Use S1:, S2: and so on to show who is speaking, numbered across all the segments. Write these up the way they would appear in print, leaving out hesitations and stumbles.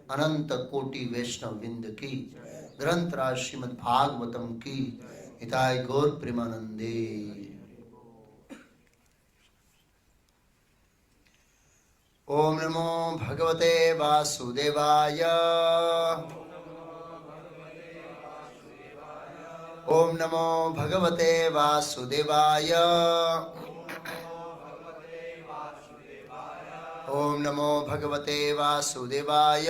S1: अनंत कोटि वैष्णव विंद की, ग्रंथ राज श्रीमद् भागवतम की, हिताय गौर प्रेमानंदे। ओम नमो भगवते वासुदेवाय। ओम नमो भगवते वासुदेवाय। ओम नमो भगवते वासुदेवाय।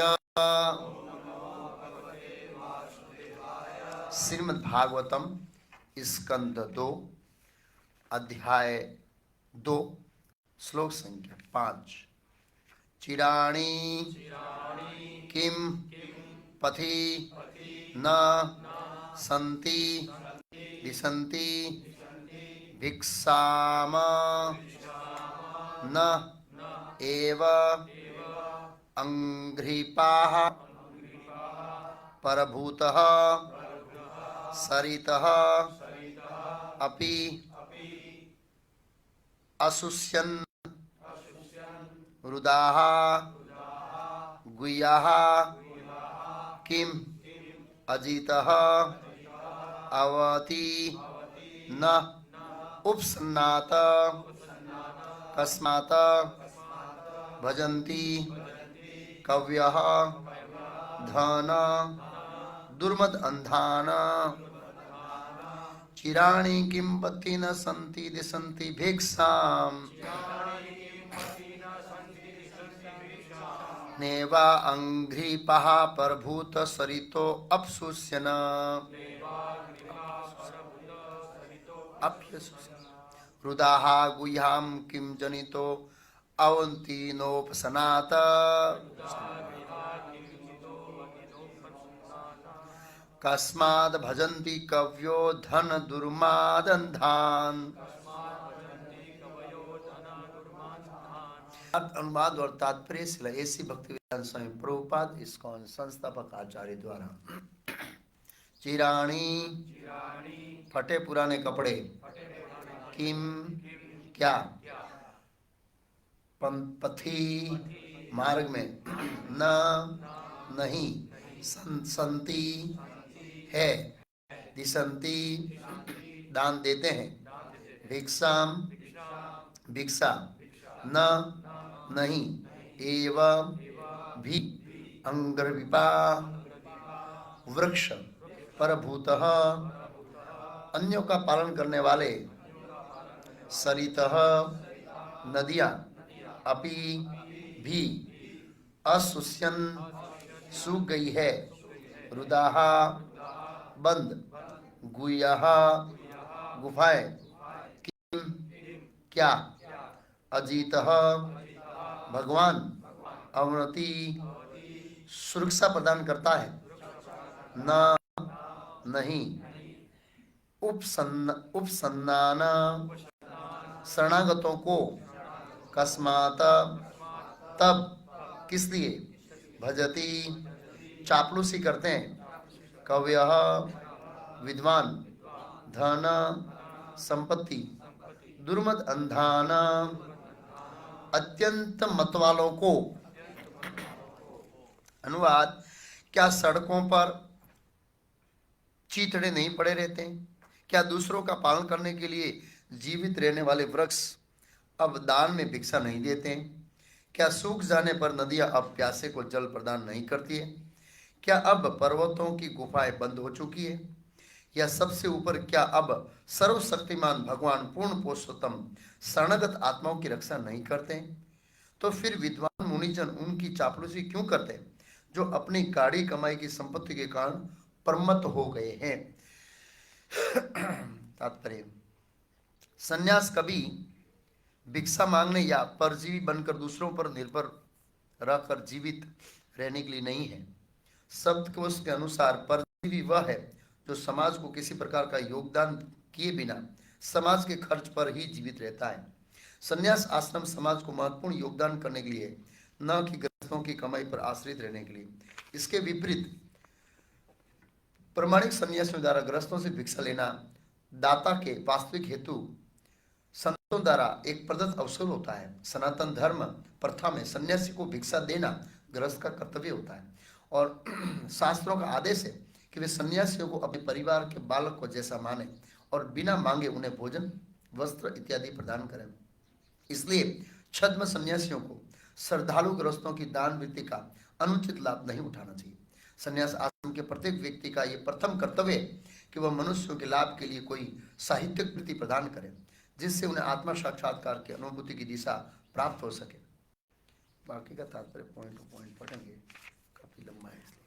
S1: श्रीमद् भागवतम स्कंद 2 अध्याय 2 श्लोक संख्या 5। चिराणि किम पथि न सन्ति दिशन्ति भिक्षाम न एव अंघ्रिपाः परभूतः सरितः अपि असुष्यन् रुदाः गुह्याः किम अजितः अवति न उपसन्नात कस्मात् भजन्ति कवयः धन दुर्मद अंधान। चिराणि किं पथि न सन्ति दिशन्ति भिक्षाम् नेवा अंघ्रिपाः परभूत सरितो अपसुष्यन् रुदाः गुह्यां किं जनितो अवन्ति नोपसनात् कस्माद् भजन्ति कवयो धन दुर्मादन्धान्। अनुवाद और तात्पर्य शिला ऐसी भक्तिवेदांत स्वामी प्रभुपाद इस्कॉन संस्थापक आचार्य द्वारा। चिराणी फटे पुराने कपड़े, किम क्या, पथि मार्ग में, न नहीं, संति है, दिशंति दान देते हैं, भिक्षाम भिक्षा, न नहीं, एवं भी अंगर्विपा वृक्ष परभूतः अन्यों का पालन करने वाले, सरितः नदियां, अपि भी असुष्यन सूख गई है, रुदाह बंद, गुह्याः गुफाएं, किम क्या, अजितः भगवान अवनति सुरक्षा प्रदान करता है, न नहीं, उपसन्नान शरणागतों को, कस्मात तब किस लिए, भजती चापलूसी करते हैं, कवयः विद्वान, धन संपत्ति, दुर्मद अंधान अत्यंत मतवालों को। अनुवाद, क्या सड़कों पर चीथड़े नहीं पड़े रहते हैं? क्या दूसरों का पालन करने के लिए जीवित रहने वाले वृक्ष अब दान में भिक्षा नहीं देते हैं? क्या सूख जाने पर नदियां अब प्यासे को जल प्रदान नहीं करती है? क्या अब पर्वतों की गुफाएं बंद हो चुकी है? या सबसे ऊपर, क्या अब सर्वशक्तिमान भगवान पूर्ण पुरुषोत्तम शरणगत आत्माओं की रक्षा नहीं करते हैं? तो फिर विद्वान मुनिजन उनकी चापलूसी क्यों करते हैं, जो अपनी गाढ़ी कमाई की संपत्ति के कारण प्रमत्त हो गए हैं? तात्पर्य, संन्यास कभी भिक्षा मांगने या परजीवी बनकर दूसरों पर निर्भर रहकर जीवित रहने के लिए नहीं है। शब्द कोश के अनुसार परजीवी वह है जो समाज को किसी प्रकार का योगदान किए बिना समाज के खर्च पर ही जीवित रहता है। संन्यास आश्रम समाज को महत्वपूर्ण योगदान करने के लिए, न कि गृहस्थों की कमाई पर आश्रित रहने के लिए। इसके विपरीत प्रमाणिक संन्यासियों द्वारा गृहस्थों से भिक्षा लेना दाता के वास्तविक हेतु संतों द्वारा एक प्रदत्त अवसर होता है। सनातन धर्म प्रथा में सन्यासी को भिक्षा देना गृहस्थ का कर्तव्य होता है। और शास्त्रों का आदेश है कि वे सन्यासियों को अपने परिवार के बालक को जैसा माने और बिना मांगे उन्हें भोजन, वस्त्र इत्यादि प्रदान करें। इसलिए छद्म सन्यासियों को श्रद्धालु गृहस्थों की दान वृत्ति का अनुचित लाभ नहीं उठाना चाहिए। संन्यास आश्रम के प्रत्येक व्यक्ति का यह प्रथम कर्तव्य है कि वह मनुष्यों के लाभ के लिए कोई साहित्यिक वृत्ति प्रदान करे, जिससे उन्हें आत्मा साक्षात्कार की अनुभूति की दिशा प्राप्त हो सके। बाकी का तात्पर्य पॉइंट टू पॉइंट पढ़ेंगे, काफी लंबा है इसलिए।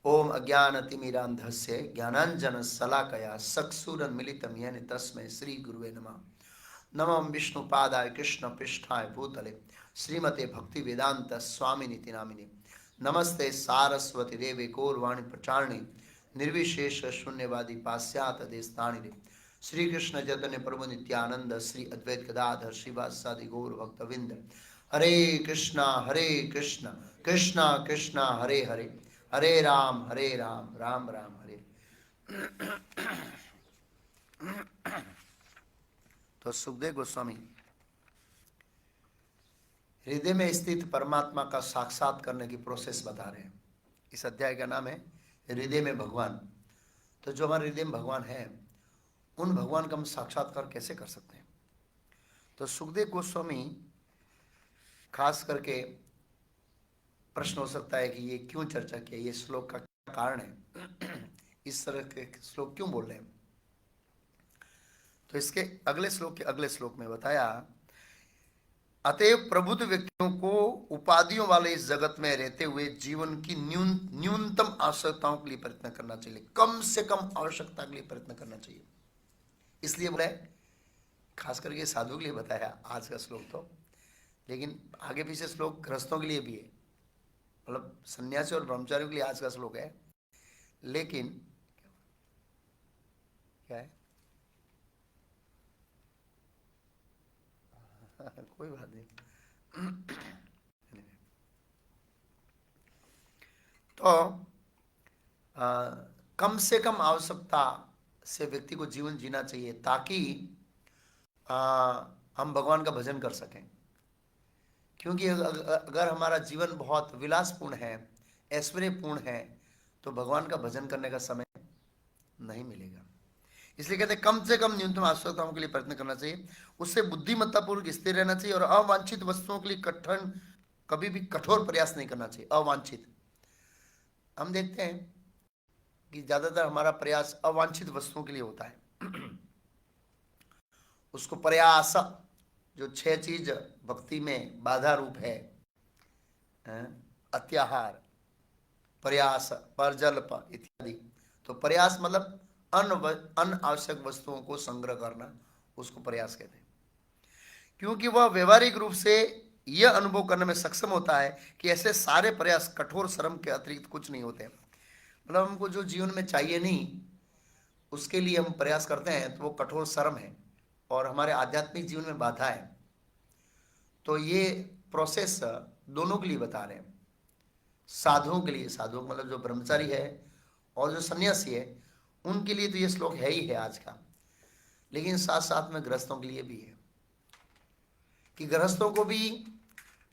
S1: ओम अज्ञानतिमिरान्धस्य ज्ञानांजन शलाकया चक्षुरुन्मीलितं येन तस्मै श्री गुरुवे नमः। नमः विष्णुपादाय कृष्ण पृष्ठाय भूतले श्रीमते भक्ति वेदांत स्वामिनिति नामिने। नमस्ते सारस्वती देवे गौरवाणी प्रचारिणे निर्विशेष शून्यवादी पाश्चात्य देशतारिणे। श्री कृष्ण चैतन्य प्रभु नित्यानंद श्री अद्वैत गदाधर श्रीवासादि गौर भक्तविंद। हरे कृष्णा कृष्णा कृष्णा हरे हरे, हरे राम राम राम हरे। तो सुखदेव गोस्वामी हृदय में स्थित परमात्मा का साक्षात करने की प्रोसेस बता रहे हैं। इस अध्याय का नाम है हृदय में भगवान। तो जो हमारे हृदय में भगवान है, उन भगवान का हम साक्षात्कार कैसे कर सकते हैं? तो सुखदेव गोस्वामी खास करके प्रश्न हो सकता है कि ये क्यों चर्चा किया, ये श्लोक का क्या कारण है, इस तरह के श्लोक क्यों बोल रहे हैं? तो इसके अगले श्लोक में बताया, अतएव प्रबुद्ध व्यक्तियों को उपाधियों वाले इस जगत में रहते हुए जीवन की न्यूनतम आवश्यकताओं के लिए प्रयत्न करना चाहिए, कम से कम आवश्यकता के लिए प्रयत्न करना चाहिए। इसलिए बोला है, खास करके साधु के लिए बताया आज का श्लोक तो, लेकिन आगे पीछे श्लोक गृहस्थों के लिए भी है, मतलब सन्यासी और ब्रह्मचारियों के लिए आज का श्लोक है। लेकिन क्या है कोई बात नहीं। तो कम से कम आवश्यकता से व्यक्ति को जीवन जीना चाहिए, ताकि हम भगवान का भजन कर सकें। क्योंकि अगर हमारा जीवन बहुत विलासपूर्ण है, ऐश्वर्यपूर्ण है, तो भगवान का भजन करने का समय नहीं मिलेगा। इसलिए कहते हैं कम से कम न्यूनतम आवश्यकताओं के लिए प्रयत्न करना चाहिए, उससे बुद्धिमत्तापूर्वक स्थिर रहना चाहिए और अवांछित वस्तुओं के लिए कभी भी कठोर प्रयास नहीं करना चाहिए। अवांछित, हम देखते हैं कि ज्यादातर हमारा प्रयास अवांछित वस्तुओं के लिए होता है। उसको प्रयास, जो 6 चीज भक्ति में बाधा रूप है, अत्याहार, प्रयास, परजल्प इत्यादि। तो प्रयास मतलब अनावश्यक वस्तुओं को संग्रह करना, उसको प्रयास कहते हैं। क्योंकि वह व्यवहारिक रूप से यह अनुभव करने में सक्षम होता है कि ऐसे सारे प्रयास कठोर श्रम के अतिरिक्त कुछ नहीं होते। मतलब हमको जो जीवन में चाहिए नहीं, उसके लिए हम प्रयास करते हैं, तो वो कठोर श्रम है और हमारे आध्यात्मिक जीवन में बाधा है। तो ये प्रोसेस दोनों के लिए बता रहे हैं, साधुओं के लिए, साधु मतलब जो ब्रह्मचारी है और जो सन्यासी है, उनके लिए तो ये श्लोक है ही है आज का। लेकिन साथ साथ में गृहस्थों के लिए भी है कि गृहस्थों को भी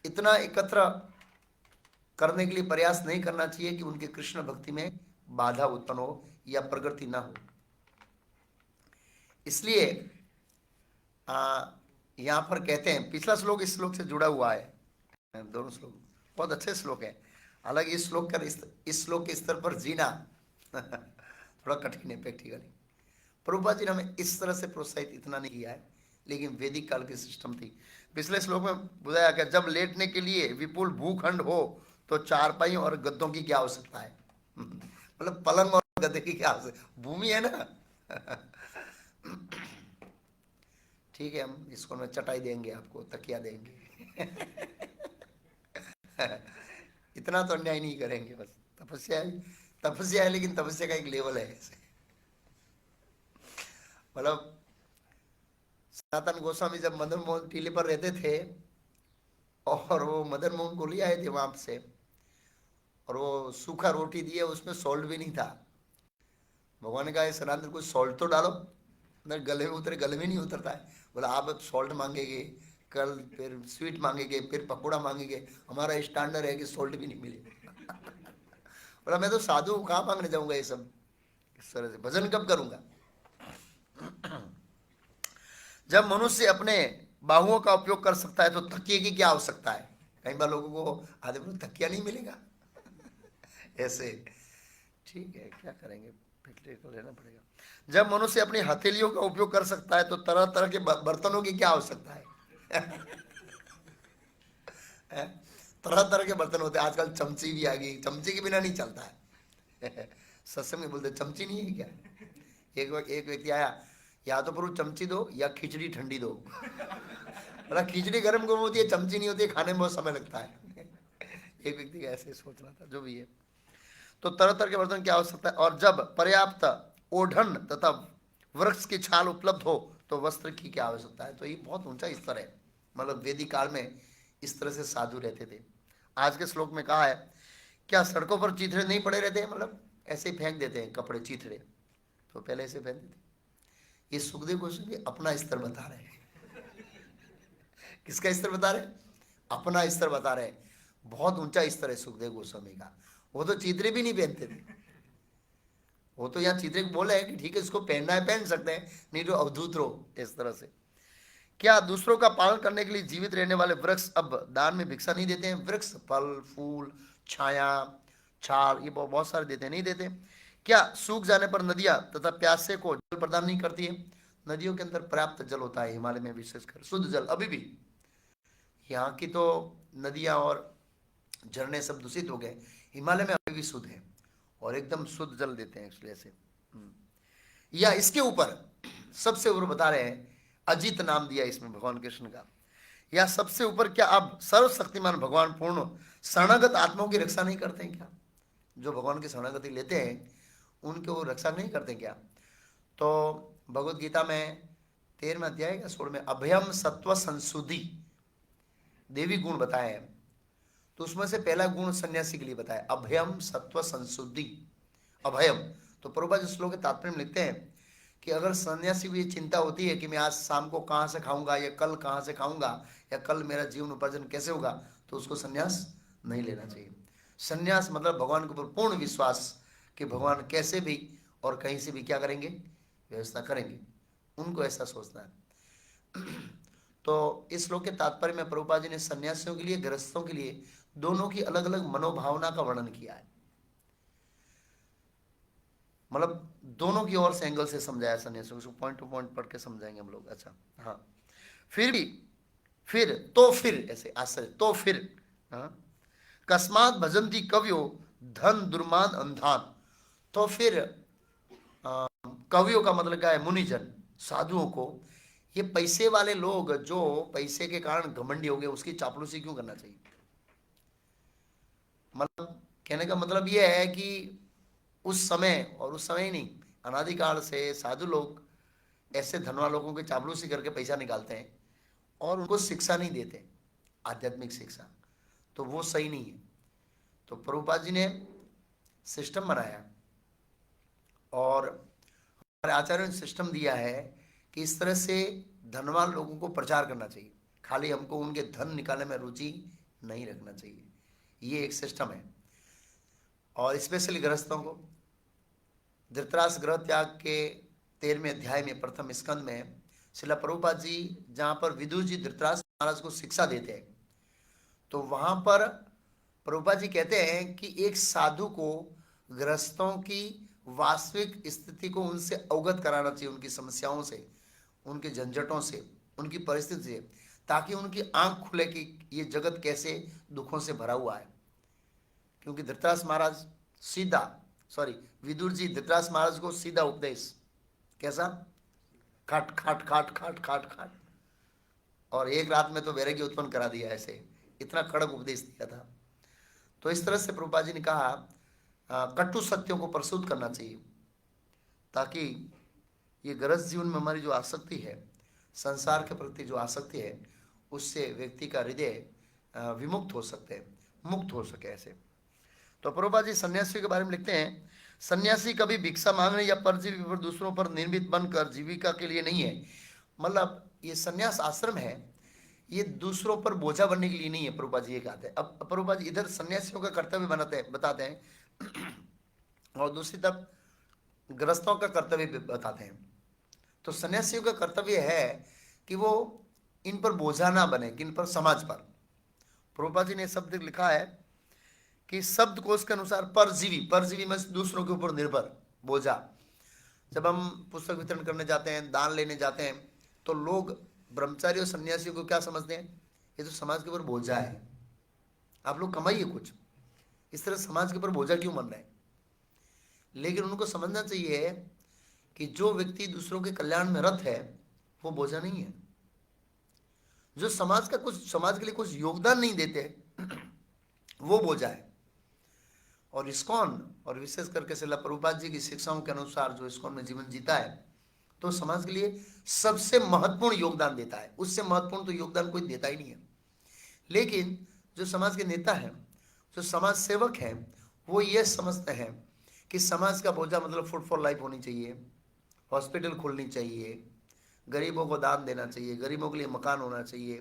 S1: इतना एकत्र करने के लिए प्रयास नहीं करना चाहिए कि उनके कृष्ण भक्ति में बाधा उत्पन्न हो या प्रगति ना हो। इसलिए यहां पर कहते हैं, पिछला श्लोक इस श्लोक से जुड़ा हुआ है, दोनों श्लोक बहुत अच्छे श्लोक है। हालांकि इस श्लोक के स्तर पर जीना थोड़ा कठिन है प्रैक्टिकली। प्रभुपाद जी ने हमें इस तरह से प्रोत्साहित इतना नहीं किया है, लेकिन वैदिक काल की सिस्टम थी। पिछले श्लोक में बुझाया कि जब लेटने के लिए विपुल भूखंड हो तो चारपाई और गद्दों की क्या आवश्यकता है। मतलब पलंग और गद्दे की क्या आवश्यकता, भूमि है ना। ठीक है, हम इसको में चटाई देंगे आपको, तकिया देंगे। इतना तो अन्याय नहीं करेंगे, बस तपस्या है, लेकिन तपस्या का एक लेवल है। मतलब सनातन गोस्वामी जब मदन मोहन टीले पर रहते थे और वो मदन मोहन को ले आए थे वहां से, और वो सूखा रोटी दिए, उसमें सॉल्ट भी नहीं था। भगवान ने कहा सनातन कुछ सॉल्ट तो डालो, अंदर गले में उतरे, गले में नहीं उतरता है। बोला आप सॉल्ट मांगेंगे, कल फिर स्वीट मांगेंगे, फिर पकौड़ा मांगेंगे, हमारा स्टैंडर्ड है कि सोल्ट भी नहीं मिलेगा। बोला मैं तो साधु हूँ, कहाँ मांगने जाऊंगा ये सब, इस तरह से भजन कब करूंगा। जब मनुष्य अपने बाहुओं का उपयोग कर सकता है तो तकिए की क्या आवश्यकता है। कई बार लोगों को आधे बोले तकिया नहीं मिलेगा। ऐसे ठीक है, क्या करेंगे, फिर को लेना पड़ेगा। जब मनुष्य अपनी हथेलियों का उपयोग कर सकता है तो तरह तरह के बर्तनों की क्या आवश्यकता है। तरह तरह के बर्तन होते हैं, आजकल चमची भी आ गई, चमची के बिना नहीं चलता है। सत्संग में बोलते चमची नहीं है क्या। एक व्यक्ति आया, या तो प्रभु चमची दो या खिचड़ी ठंडी दो। बोला खिचड़ी गर्म गर्म होती है, चमची नहीं होती है, खाने में बहुत समय लगता है। एक व्यक्ति का ऐसे सोच रहा था, जो भी है। तो तरह तरह के बर्तन की आवश्यकता है। और जब पर्याप्त ओढ़न तथा वृक्ष की छाल उपलब्ध हो तो वस्त्र की क्या आवश्यकता है। तो ये बहुत ऊंचा स्तर है। मतलब वैदिक काल में इस तरह से साधु रहते थे। आज के श्लोक में कहा है, क्या सड़कों पर चीथड़े नहीं पड़े रहते हैं, मतलब ऐसे ही फेंक देते हैं कपड़े चीथड़े, तो पहले ऐसे फेंकते थे। ये सुखदेव गोस्वामी अपना स्तर बता रहे हैं। किसका स्तर बता रहे हैं, अपना स्तर बता रहे हैं। बहुत ऊंचा स्तर है सुखदेव गोस्वामी का। वो तो चीथड़े भी नहीं पहनते थे। वो तो यहाँ चित्रे को बोला है कि ठीक है इसको पहनना है पहन सकते हैं, नहीं तो अवधूत रहो, इस तरह से। क्या दूसरों का पालन करने के लिए जीवित रहने वाले वृक्ष अब दान में भिक्षा नहीं देते हैं। वृक्ष फल फूल छाया छाल ये बहुत सारे देते हैं, नहीं देते। क्या सूख जाने पर नदियां तथा प्यासे को जल प्रदान नहीं करती है। नदियों के अंदर पर्याप्त जल होता है, हिमालय में विशेषकर शुद्ध जल। अभी भी यहाँ की तो नदियां और झरने सब दूषित हो गए, हिमालय में अभी भी शुद्ध है और एकदम शुद्ध जल देते हैं, इसलिए से। या इसके ऊपर सबसे ऊपर बता रहे हैं, अजित नाम दिया इसमें भगवान कृष्ण का। या सबसे ऊपर, क्या अब सर्वशक्तिमान भगवान पूर्ण शरणागत आत्माओं की रक्षा नहीं करते हैं क्या। जो भगवान की शरणागति लेते हैं उनके वो रक्षा नहीं करते क्या। तो भगवत गीता में 13वें अध्याय का 16 में अभयम सत्व संशुद्धि देवी गुण बताए हैं। तो उसमें से पहला गुण सन्यासी के लिए बताया, अभयम सत्व संशुद्धि। अभयम तो प्रभुपाद जी श्लोक के तात्पर्य में लिखते हैं कि अगर सन्यासी को ये चिंता होती है कि मैं आज शाम को कहाँ से खाऊंगा या कल कहाँ से खाऊंगा या कल मेरा जीवन उपार्जन कैसे होगा, तो उसको सन्यास नहीं लेना चाहिए। सन्यास मतलब भगवान के ऊपर पूर्ण विश्वास कि भगवान कैसे भी और कहीं से भी क्या करेंगे, व्यवस्था करेंगे, उनको ऐसा सोचना है। तो इस श्लोक के तात्पर्य में प्रभुपाद जी ने सन्यासियों के लिए गृहस्थों के लिए दोनों की अलग अलग मनोभावना का वर्णन किया है। मतलब दोनों की ओर से एंगल से समझाया सन्यासियों को, पॉइंट टू पॉइंट पढ़ के समझाएंगे हम लोग। अच्छा हाँ, फिर ऐसे आश्चर्य, तो फिर हाँ, कस्मात भजंती कवियो धन दुर्मान अंधान। तो फिर कवियों का मतलब क्या है, मुनिजन साधुओं को ये पैसे वाले लोग जो पैसे के कारण घमंडी हो गए उसकी चापलूसी क्यों करना चाहिए। मतलब कहने का मतलब ये है कि उस समय, और उस समय ही नहीं, अनादिकाल से साधु लोग ऐसे धनवान लोगों की चापलूसी करके पैसा निकालते हैं और उनको शिक्षा नहीं देते, आध्यात्मिक शिक्षा, तो वो सही नहीं है। तो प्रभुपाद जी ने सिस्टम बनाया और हमारे आचार्यों ने सिस्टम दिया है कि इस तरह से धनवान लोगों को प्रचार करना चाहिए, खाली हमको उनके धन निकालने में रुचि नहीं रखना चाहिए, ये एक सिस्टम है। और स्पेशली गृहस्थों को धृतराष्ट्र गृह त्याग के 13वें अध्याय में प्रथम स्कंद में श्रील प्रभुपाद जी जहाँ पर विदुर जी धृतराष्ट्र महाराज को शिक्षा देते हैं, तो वहाँ पर प्रभुपाद जी कहते हैं कि एक साधु को गृहस्थों की वास्तविक स्थिति को उनसे अवगत कराना चाहिए, उनकी समस्याओं से, उनके झंझटों से, उनकी परिस्थिति से, ताकि उनकी आंख खुले कि ये जगत कैसे दुखों से भरा हुआ है। क्योंकि धृतराष्ट्र महाराज विदुर जी धृतराष्ट्र महाराज को सीधा उपदेश, कैसा, खाट खाट खाट खाट खाट खाट, और एक रात में तो वैराग्य उत्पन्न करा दिया, ऐसे इतना कड़क उपदेश दिया था। तो इस तरह से प्रभुपाद जी ने कहा कटु सत्यों को प्रस्तुत करना चाहिए, ताकि ये गृहस्थ जीवन में हमारी जो आसक्ति है, संसार के प्रति जो आसक्ति है, उससे व्यक्ति का हृदय विमुक्त हो सकते, मुक्त हो सके ऐसे। तो प्रभुपाद जी सन्यासी के बारे में लिखते हैं, सन्यासी कभी भिक्षा मांगने या परजीवी पर दूसरों पर निर्मित बनकर जीविका के लिए नहीं है। मतलब ये सन्यास आश्रम है, ये दूसरों पर बोझा बनने के लिए नहीं है, प्रभुपाद जी ये कहते हैं। अब प्रभुपाद जी इधर सन्यासियों का कर्तव्य बताते हैं और दूसरी तरफ गृहस्थों का कर्तव्य भी बताते हैं। तो सन्यासियों का कर्तव्य है कि वो इन पर बोझा ना बने, किन पर, समाज पर। प्रभुपाद जी ने शब्द लिखा है कि शब्द कोश के अनुसार परजीवी, परजीवी में दूसरों के ऊपर निर्भर, बोझा। जब हम पुस्तक वितरण करने जाते हैं, दान लेने जाते हैं, तो लोग ब्रह्मचारी और सन्यासियों को क्या समझते हैं? ये तो समाज के ऊपर बोझा है, आप लोग कमाइए कुछ। इस तरह समाज के ऊपर बोझा क्यों बन रहे हैं? लेकिन उनको समझना चाहिए कि जो व्यक्ति दूसरों के कल्याण में रत है वो बोझा नहीं है। जो समाज के लिए कुछ योगदान नहीं देते वो बोझा है। और इस्कॉन, और विशेष करके श्रील प्रभुपाद जी की शिक्षाओं के अनुसार जो इस्कॉन में जीवन जीता है, तो समाज के लिए सबसे महत्वपूर्ण योगदान देता है। उससे महत्वपूर्ण तो योगदान कोई देता ही नहीं है। लेकिन जो समाज के नेता हैं, जो समाज सेवक हैं, वो ये समझते हैं कि समाज का बोझा मतलब फूड फॉर लाइफ होनी चाहिए, हॉस्पिटल खोलनी चाहिए, गरीबों को दान देना चाहिए, गरीबों के लिए मकान होना चाहिए,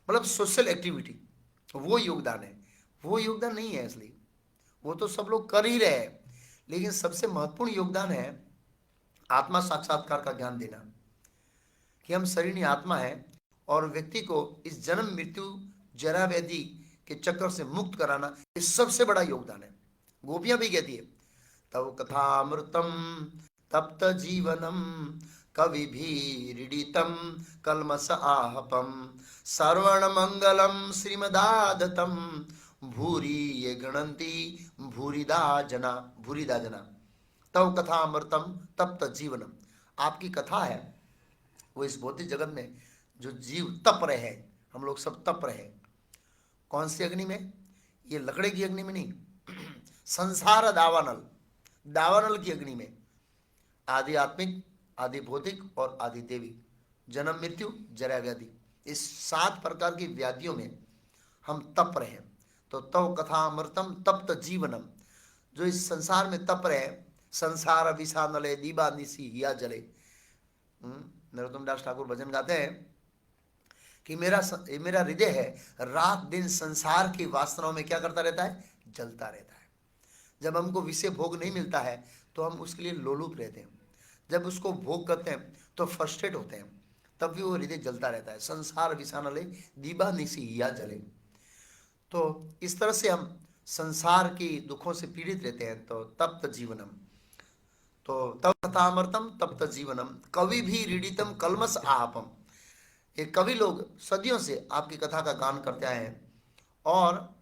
S1: मतलब सोशल एक्टिविटी, वो योगदान है। वो योगदान नहीं है, इसलिए वो तो सब लोग कर ही रहे हैं। लेकिन सबसे महत्वपूर्ण योगदान है आत्मा साक्षात्कार का ज्ञान देना, कि हम शरीर नहीं आत्मा है, और व्यक्ति को इस जन्म मृत्यु जरा व्याधि के चक्कर से मुक्त कराना, ये सबसे बड़ा योगदान है। गोपियां भी कहती है, तव कथामृतम तप्त जीवनम कवि भीरिडितम कलमस आहपम सर्वण मंगलम श्रीमदादतम भूरी ये गणंती भूरिदा जना तव कथामृतम तप्त जीवनम। आपकी कथा है वो इस भौतिक जगत में जो जीव तप रहे हैं, हम लोग सब तप रहे हैं। कौन सी अग्नि में? ये लकड़े की अग्नि में नहीं, संसार दावानल, दावानल की अग्नि में। आदि आत्मिक, आदि भौतिक और आदि देवी, जन्म मृत्यु जरा व्याधि, इस 7 प्रकार की व्याधियों में हम तप रहे हैं। तो तव कथामृतम तप्त जीवनम, जो इस संसार में तप रहे, संसार विषानले दीबा निशी या जले। नरोत्तम दास ठाकुर भजन गाते हैं कि मेरा हृदय है, रात दिन संसार की वासनाओं में क्या करता रहता है? जलता रहता है। जब हमको विषय भोग नहीं मिलता है तो हम उसके लिए लोलुप रहते हैं, जब उसको भोग करते हैं तो फ्रस्ट्रेट होते हैं, तब भी वो हृदय जलता रहता है। संसार विषानले दीबा निशी या जले। तो इस तरह से हम संसार की दुखों से पीड़ित रहते हैं। तो तप्त जीवनम, तो तव कथामृतम तप्त जीवनम कवि भी रीडितम कलमस आपम। ये कवि लोग सदियों से आपकी कथा का गान करते आए हैं, और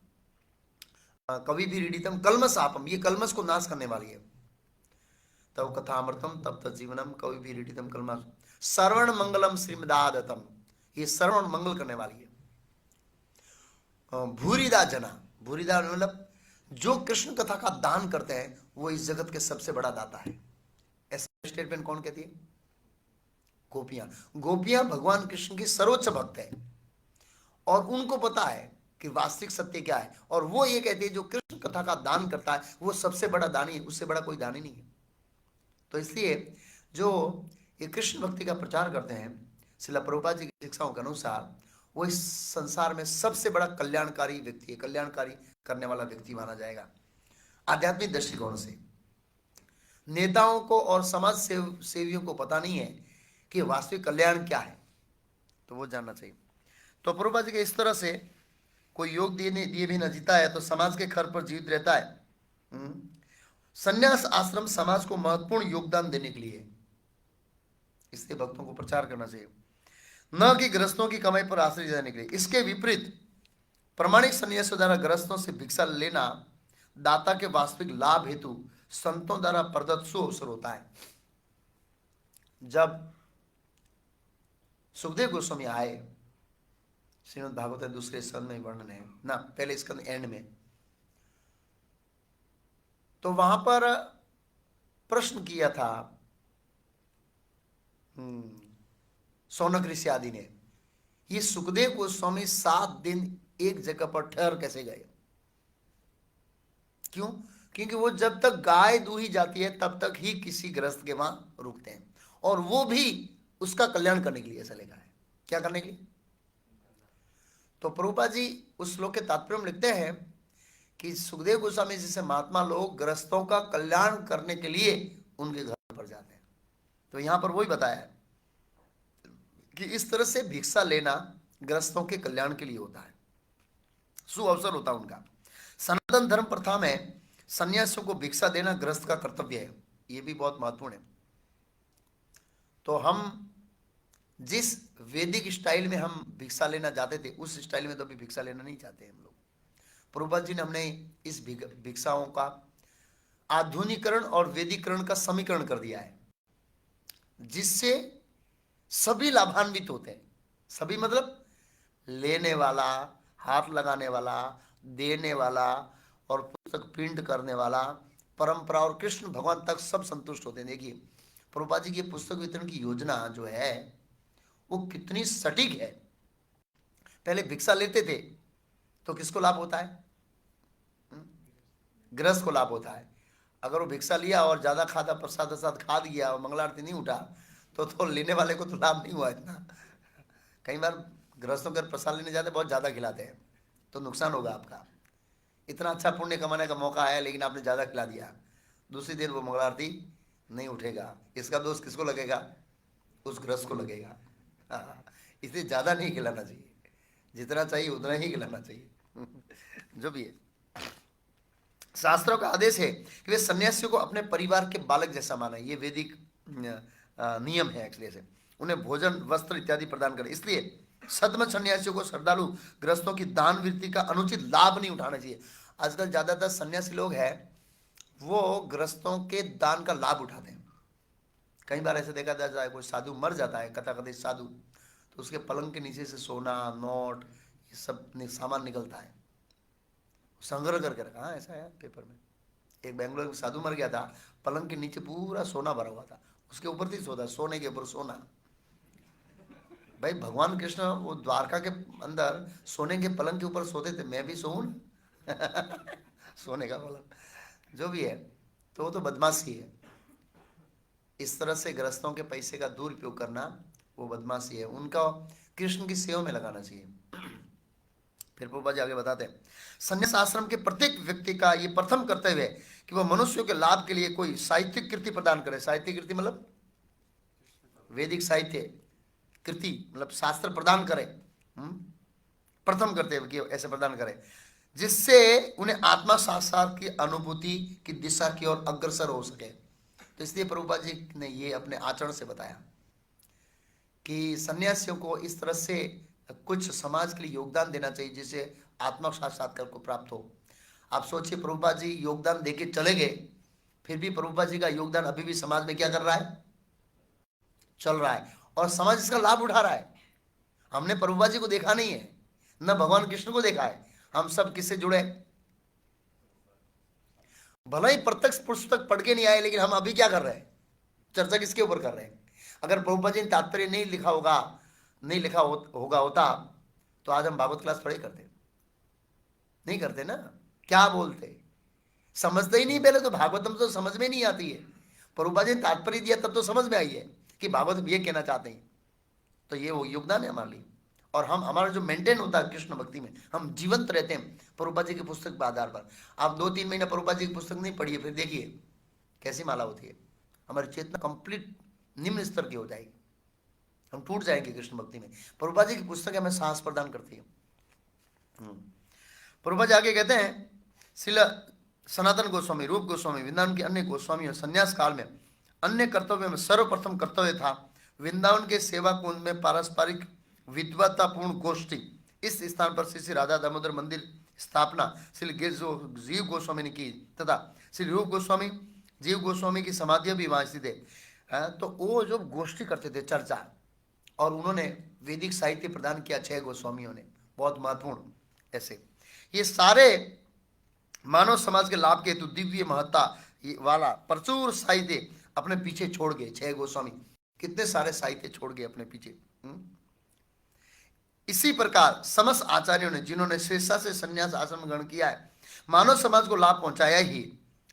S1: कवि भी रीडितम कलमस आपम, ये कलमस को नाश करने वाली है। तव कथामृतम तप्त जीवनम कवि भी रीडितम कलमस श्रवण मंगलम श्रीमदादतम, ये श्रवण मंगल करने वाली है। भूरिदा जना, भूरिदा मतलब जो कृष्ण कथा का दान करते हैं वो इस जगत के सबसे बड़ा दाता है। ऐसा स्टेटमेंट कौन कहती है? गोपियां। गोपियां भगवान कृष्ण की सर्वोच्च भक्त है, और उनको पता है कि वास्तविक सत्य क्या है, और वो ये कहते हैं जो कृष्ण कथा का दान करता है वो सबसे बड़ा दानी है, उससे बड़ा कोई दानी नहीं है। तो इसलिए जो ये कृष्ण भक्ति का प्रचार करते हैं, श्रील प्रभुपाद जी की शिक्षाओं के अनुसार, वो इस संसार में सबसे बड़ा कल्याणकारी व्यक्ति है, कल्याणकारी करने वाला व्यक्ति माना जाएगा आध्यात्मिक दृष्टिकोण से। नेताओं को और समाज सेवियों को पता नहीं है कि वास्तविक कल्याण क्या है, तो वो जानना चाहिए। तो प्रभुपाद जी के इस तरह से कोई योग दिए भी न जीता है तो समाज के खर पर जीवित रहता है। संन्यास आश्रम समाज को महत्वपूर्ण योगदान देने के लिए, इसलिए भक्तों को प्रचार करना चाहिए, न कि गृहस्थों की कमाई पर आश्रय जाने के लिए। इसके विपरीत प्रामाणिक संन्यासियों द्वारा गृहस्थों से भिक्षा लेना दाता के वास्तविक लाभ हेतु संतों द्वारा प्रदत्त सुअवसर होता है। जब सुखदेव गोस्वामी आए, श्रीमद् भागवत दूसरे स्कंद में वर्णन है ना, पहले स्कंद एंड में, तो वहां पर प्रश्न किया था सौनक ऋषि आदि ने, ये सुखदेव गोस्वामी 7 दिन एक जगह पर ठहर कैसे गए? क्यों? क्योंकि वो जब तक गाय दूही जाती है तब तक ही किसी गृहस्थ के वहां रुकते हैं, और वो भी उसका कल्याण करने के लिए। ऐसा लिखा है, क्या करने के लिए? तो प्रभुपाद जी उस श्लोक के तात्पर्य में लिखते हैं कि सुखदेव गोस्वामी जैसे महात्मा लोग गृहस्थों का कल्याण करने के लिए उनके घर पर जाते हैं। तो यहां पर वही बताया है कि इस तरह से भिक्षा लेना गृहस्थों के कल्याण के लिए होता है, शुभ अवसर होता है उनका। सनातन धर्म प्रथा में सन्यासियों को भिक्षा देना गृहस्थ का कर्तव्य है, यह भी बहुत महत्वपूर्ण है। तो हम जिस वैदिक स्टाइल में हम भिक्षा लेना जाते थे उस स्टाइल में तो अभी भिक्षा लेना नहीं चाहते हम लोग। प्रभुपाद जी ने हमने इस भिक्षाओं का आधुनिकरण और वैदिकरण का समीकरण कर दिया है, जिससे सभी लाभान्वित होते हैं। सभी मतलब लेने वाला, हाथ लगाने वाला, देने वाला और पुस्तक प्रिंट करने वाला, परंपरा और कृष्ण भगवान तक सब संतुष्ट होते हैं। देखिए प्रभुपाद जी की पुस्तक वितरण की योजना जो है वो कितनी सटीक है। पहले भिक्षा लेते थे तो किसको लाभ होता है? गृहस्थ को लाभ होता है। अगर वो भिक्षा लिया और ज्यादा खादा, प्रसाद प्रसाद खा दिया और मंगलारती नहीं उठा तो लेने वाले को तो लाभ नहीं हुआ इतना। कई बार गृहस्थों के प्रसाद लेने जाते बहुत ज्यादा खिलाते हैं तो नुकसान होगा आपका। इतना अच्छा पुण्य कमाने का मौका है लेकिन आपने ज्यादा खिला दिया, दूसरी दिन वो मंगलारती नहीं उठेगा। इसका दोष किसको लगेगा? उस गृहस्थ को लगेगा। इसलिए ज्यादा नहीं खिलाना चाहिए, जितना चाहिए उतना ही खिलाना चाहिए। जो भी है, शास्त्रों का आदेश है कि वे सन्यासियों को अपने परिवार के बालक जैसा माने। ये वैदिक नियम है एक्चुअली से। उन्हें भोजन, वस्त्र इत्यादि प्रदान करें। इसलिए सदमत सन्यासियों को श्रद्धालु गृहस्थों की दान वृत्ति का अनुचित लाभ नहीं उठाना चाहिए। आजकल ज्यादातर सन्यासी लोग हैं वो गृहस्थों के दान का लाभ उठाते हैं। कई बार ऐसे देखा जाता है कोई साधु मर जाता है, कथाकथित साधु, तो उसके पलंग के नीचे से सोना, नोट, ये सब सामान निकलता है, संग्रह करके रखा। ऐसा है पेपर में। एक बेंगलोर में साधु मर गया था, पलंग के नीचे पूरा सोना भरा हुआ था, उसके ऊपर थी सोना, सोने के ऊपर सोना। भाई भगवान कृष्ण वो द्वारका के अंदर सोने के पलंग के ऊपर सोते थे, मैं भी सोऊं सोने का पलंग। जो भी है तो वो तो बदमाशी है। इस तरह से गृहस्थों के पैसे का दुरुपयोग करना वो बदमाशी है। उनका कृष्ण की सेवा में लगाना चाहिए। फिर प्रभुपाद जी आगे बताते हैं, संन्यास आश्रम के प्रत्येक व्यक्ति का ये प्रथम कर्तव्य है कि वह मनुष्यों के लाभ के लिए कोई साहित्यिक कृति प्रदान करे। साहित्यिक कृति मतलब वैदिक साहित्य कृति मतलब शास्त्र प्रदान करे। प्रथम कर्तव्य कि ऐसे प्रदान करे जिससे उन्हें आत्मा साक्षात की अनुभूति की दिशा की ओर अग्रसर हो सके। तो इसलिए प्रभुपाद जी ने ये अपने आचरण से बताया कि सन्यासियों को इस तरह से कुछ समाज के लिए योगदान देना चाहिए जिससे आत्मा साक्षात्कार को प्राप्त हो। आप सोचिए प्रभुपाद जी योगदान देके चले गए, फिर भी प्रभुपाद जी का योगदान अभी भी समाज में क्या कर रहा है? चल रहा है, और समाज इसका लाभ उठा रहा है। हमने प्रभुपाद जी को देखा नहीं है, न भगवान कृष्ण को देखा है। हम सब किससे जुड़े? भले ही प्रत्यक्ष पुस्तक पढ़ के नहीं आए, लेकिन हम अभी क्या कर रहे हैं? चर्चा किसके ऊपर कर रहे हैं? अगर प्रभुपाद जी ने तात्पर्य नहीं लिखा होगा, नहीं लिखा होगा होता तो आज हम भागवत क्लास थोड़ी करते? नहीं करते ना। क्या बोलते? समझते ही नहीं। पहले तो भागवतम तो समझ में नहीं आती है। प्रभुपाद जी ने तात्पर्य दिया तब तो समझ में आई है कि भागवत ये कहना चाहते हैं। तो ये वो योगदान है हमारे लिए। और हम हमारा जो मेंटेन होता है कृष्ण भक्ति में, हम जीवंत रहते हैं प्रभुपाद जी की पुस्तक के आधार पर। आप 2-3 महीना प्रभुपाद जी की पुस्तक नहीं पढ़िए, फिर देखिए कैसी माला होती है। हमारी चेतना कंप्लीट निम्न स्तर की हो जाएगी, हम टूट जाएंगे कृष्ण भक्ति में। प्रभुपाद जी की पुस्तक हमें साहस प्रदान करती है। प्रभुपाद जी आगे कहते हैं, श्रील सनातन गोस्वामी, रूप गोस्वामी, वृंदावन के अन्य गोस्वामी और संन्यास काल में अन्य कर्तव्य में सर्वप्रथम कर्तव्य था वृंदावन के सेवा कुंज में पारस्परिक विद्वत्तापूर्ण गोष्ठी। इस स्थान पर श्री राधा दामोदर मंदिर स्थापना श्री जीव गोस्वामी ने की तथा श्री रूप गोस्वामी, जीव गोस्वामी की समाधियां भी वहां स्थित है। तो वो जो गोष्ठी करते थे चर्चा, और उन्होंने वैदिक साहित्य प्रदान किया 6 गोस्वामियों ने, बहुत महत्वपूर्ण। ऐसे ये सारे मानव समाज के लाभ के हेतु दिव्य महत्ता वाला प्रचुर साहित्य अपने पीछे छोड़ गए। 6 गोस्वामी कितने सारे साहित्य छोड़ गए अपने पीछे। इसी प्रकार समस्त आचार्यों ने, जिन्होंने स्वेच्छा से संन्यास आश्रम ग्रहण किया है, मानव समाज को लाभ पहुंचाया ही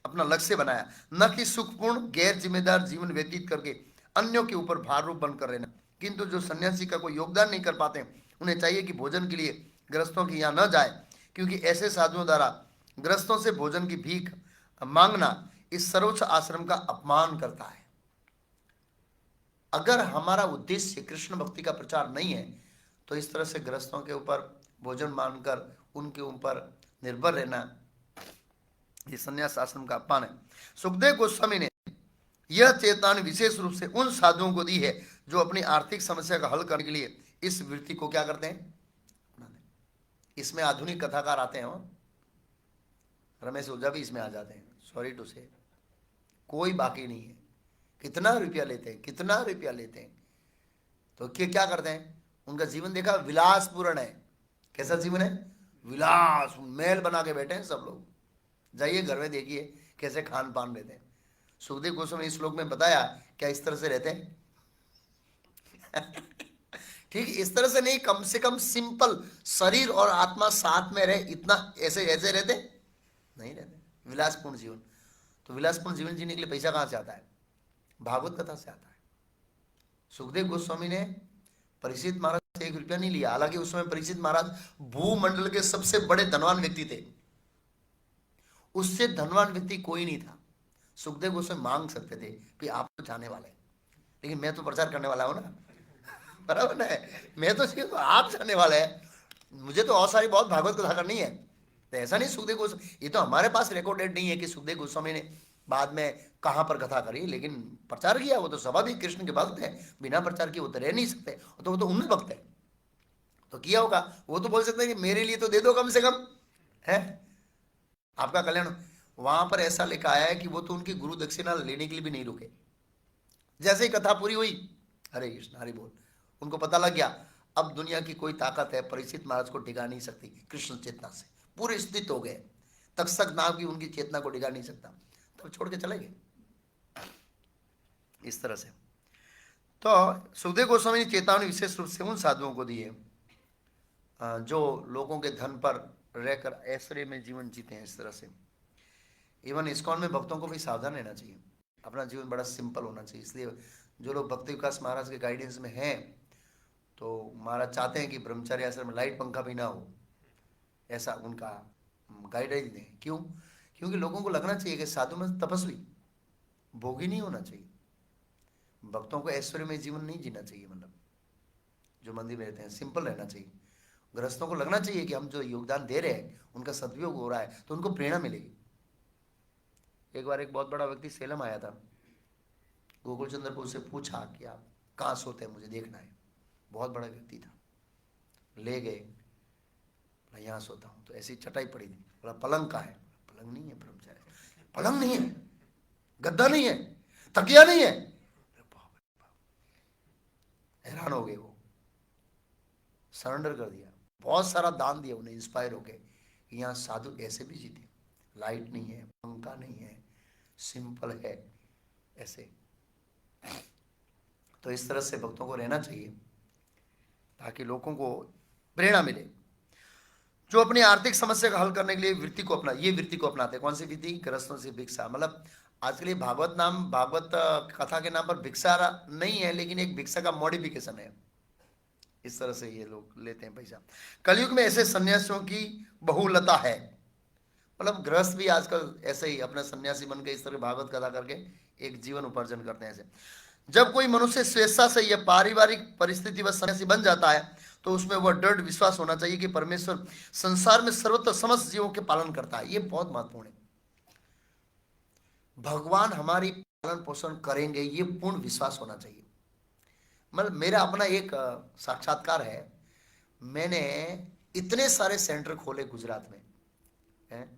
S1: अपना लक्ष्य बनाया, न कि सुखपूर्ण गैर जिम्मेदार जीवन व्यतीत करके अन्यों के ऊपर भार रूप बनकर रहना। किंतु जो सन्यासी का कोई योगदान नहीं कर पाते, उन्हें चाहिए कि भोजन के लिए ग्रस्तों के यहाँ न जाए, क्योंकि ऐसे साधुओं द्वारा ग्रस्तों से भोजन की भीख मांगना इस सर्वोच्च आश्रम का अपमान करता है। अगर हमारा उद्देश्य कृष्ण भक्ति का प्रचार नहीं है तो इस तरह से ग्रस्तों के ऊपर भोजन मांगकर उनके ऊपर निर्भर रहना ये संन्यास आश्रम का अपमान है। सुखदेव गोस्वामी ने यह चेतावनी विशेष रूप से उन साधुओं को दी है जो अपनी आर्थिक समस्या का हल करने के लिए इस वृत्ति को क्या करते हैं, इसमें आधुनिक कथाकार आते हैं, रमेश ओझा भी इसमें आ जाते हैं। सॉरी टू से कोई बाकी नहीं है, कितना रुपया लेते हैं, कितना रुपया लेते हैं। तो क्या करते हैं, उनका जीवन देखा विलासपूर्ण है। कैसा जीवन है, विलास, महल बना के बैठे हैं सब लोग। जाइए घर में देखिए कैसे खान पान रहते हैं। सुखदेव गोस्वामी ने इस श्लोक में बताया क्या इस तरह से रहते हैं ठीक, इस तरह से नहीं, कम से कम सिंपल शरीर और आत्मा साथ में रहे, इतना ऐसे ऐसे रहते नहीं रहते। विलासपूर्ण जीवन, तो विलासपूर्ण जीवन जीने के लिए पैसा कहां से आता है, भागवत कथा से आता है। सुखदेव गोस्वामी ने परीक्षित महाराज से 1 रुपया नहीं लिया, हालांकि उस समय परीक्षित महाराज भूमंडल के सबसे बड़े धनवान व्यक्ति थे, उससे धनवान व्यक्ति कोई नहीं था। सुखदेव गोस्वामी मांग सकते थे कि आप तो जाने वाले, लेकिन मैं तो प्रचार करने वाला हूं ना, बराबर ना है, मैं तो सिर्फ आप जाने वाले हैं, मुझे तो और सारी बहुत भागवत कथा करनी है। तो ऐसा नहीं सुखदेव गोस्वामी, ये तो हमारे पास रिकॉर्डेड नहीं है कि सुखदेव गोस्वामी ने बाद में कहां पर कथा करी, लेकिन प्रचार किया। वो तो स्वाभाविक कृष्ण के भक्त है, बिना प्रचार किए वो तो रह नहीं सकते, तो वो तो उनमें भक्त है, तो किया होगा। वो तो बोल सकते हैं कि मेरे लिए तो दे दो कम से कम, है आपका कल्याण। वहां पर ऐसा लिखा है कि वो तो उनकी गुरु दक्षिणा लेने के लिए भी नहीं रुके। जैसे ही कथा पूरी हुई, हरे कृष्ण हरि बोल, उनको पता लग गया अब दुनिया की कोई ताकत है परीक्षित महाराज को डिगा नहीं सकती कृष्ण चेतना से, पूरे स्थित हो गए, तक्षक नाम की उनकी चेतना को डिगा नहीं सकता, तब छोड़ के चले गए इस तरह से। तो सुखदेव गोस्वामी ने चेतावनी विशेष रूप से उन साधुओं को दी है जो लोगों के धन पर रहकर ऐश्वर्य में जीवन जीते हैं इस तरह से। इवन इस्कॉन में भक्तों को भी सावधान रहना चाहिए, अपना जीवन बड़ा सिंपल होना चाहिए। इसलिए जो लोग भक्ति विकास महाराज के गाइडेंस में हैं, तो महाराज चाहते हैं कि ब्रह्मचार्य आश्रम में लाइट पंखा भी ना हो, ऐसा उनका गाइडेंस दें। क्यों, क्योंकि लोगों को लगना चाहिए कि साधु में तपस्वी भोगी नहीं होना चाहिए, भक्तों को ऐश्वर्य में जीवन नहीं जीना चाहिए, मतलब जो मंदिर में रहते हैं सिंपल रहना चाहिए। गृहस्थों को लगना चाहिए कि हम जो योगदान दे रहे हैं उनका सदुपयोग हो रहा है, तो उनको प्रेरणा मिलेगी। एक बार एक बहुत बड़ा व्यक्ति सेलम आया था, गोकुल चंद्र को उससे पूछा कि आप कहाँ सोते हैं, मुझे देखना है। बहुत बड़ा व्यक्ति था, ले गए, यहाँ सोता हूँ, तो ऐसी चटाई पड़ी थी। बोला पलंग का है, पलंग नहीं है ब्रह्मचारी, पलंग नहीं है, गद्दा नहीं है, तकिया नहीं है। हैरान हो गए वो, सरेंडर कर दिया, बहुत सारा दान दिया उन्हें, इंस्पायर हो गए कि यहाँ साधु ऐसे भी जीते, लाइट नहीं है, पंखा नहीं है, सिंपल है ऐसे। तो इस तरह से भक्तों को रहना चाहिए ताकि लोगों को प्रेरणा मिले। जो अपनी आर्थिक समस्या का हल करने के लिए वृत्ति को ये वृत्ति को अपनाते हैं। कौन सी वृत्ति, ग्रस्तों से भिक्षा, मतलब आज के लिए भागवत कथा के नाम पर भिक्षा नहीं है, लेकिन एक भिक्षा का मॉडिफिकेशन है। इस तरह से ये लोग लेते हैं पैसा। कलयुग में ऐसे सन्यासियों की बहुलता है, मतलब गृहस्थ भी आजकल ऐसे ही अपना सन्यासी बन के इस तरह भागवत कथा करके एक जीवन उपार्जन करते हैं ऐसे। जब कोई मनुष्य स्वेच्छा से या पारिवारिक परिस्थिति व सन्यासी बन जाता है तो उसमें वह दृढ़ विश्वास होना चाहिए कि परमेश्वर संसार में सर्वत्र समस्त जीवों के पालन करता है। ये बहुत महत्वपूर्ण है, भगवान हमारी पालन पोषण करेंगे, ये पूर्ण विश्वास होना चाहिए। मतलब मेरा अपना एक साक्षात्कार है, मैंने इतने सारे सेंटर खोले गुजरात में है,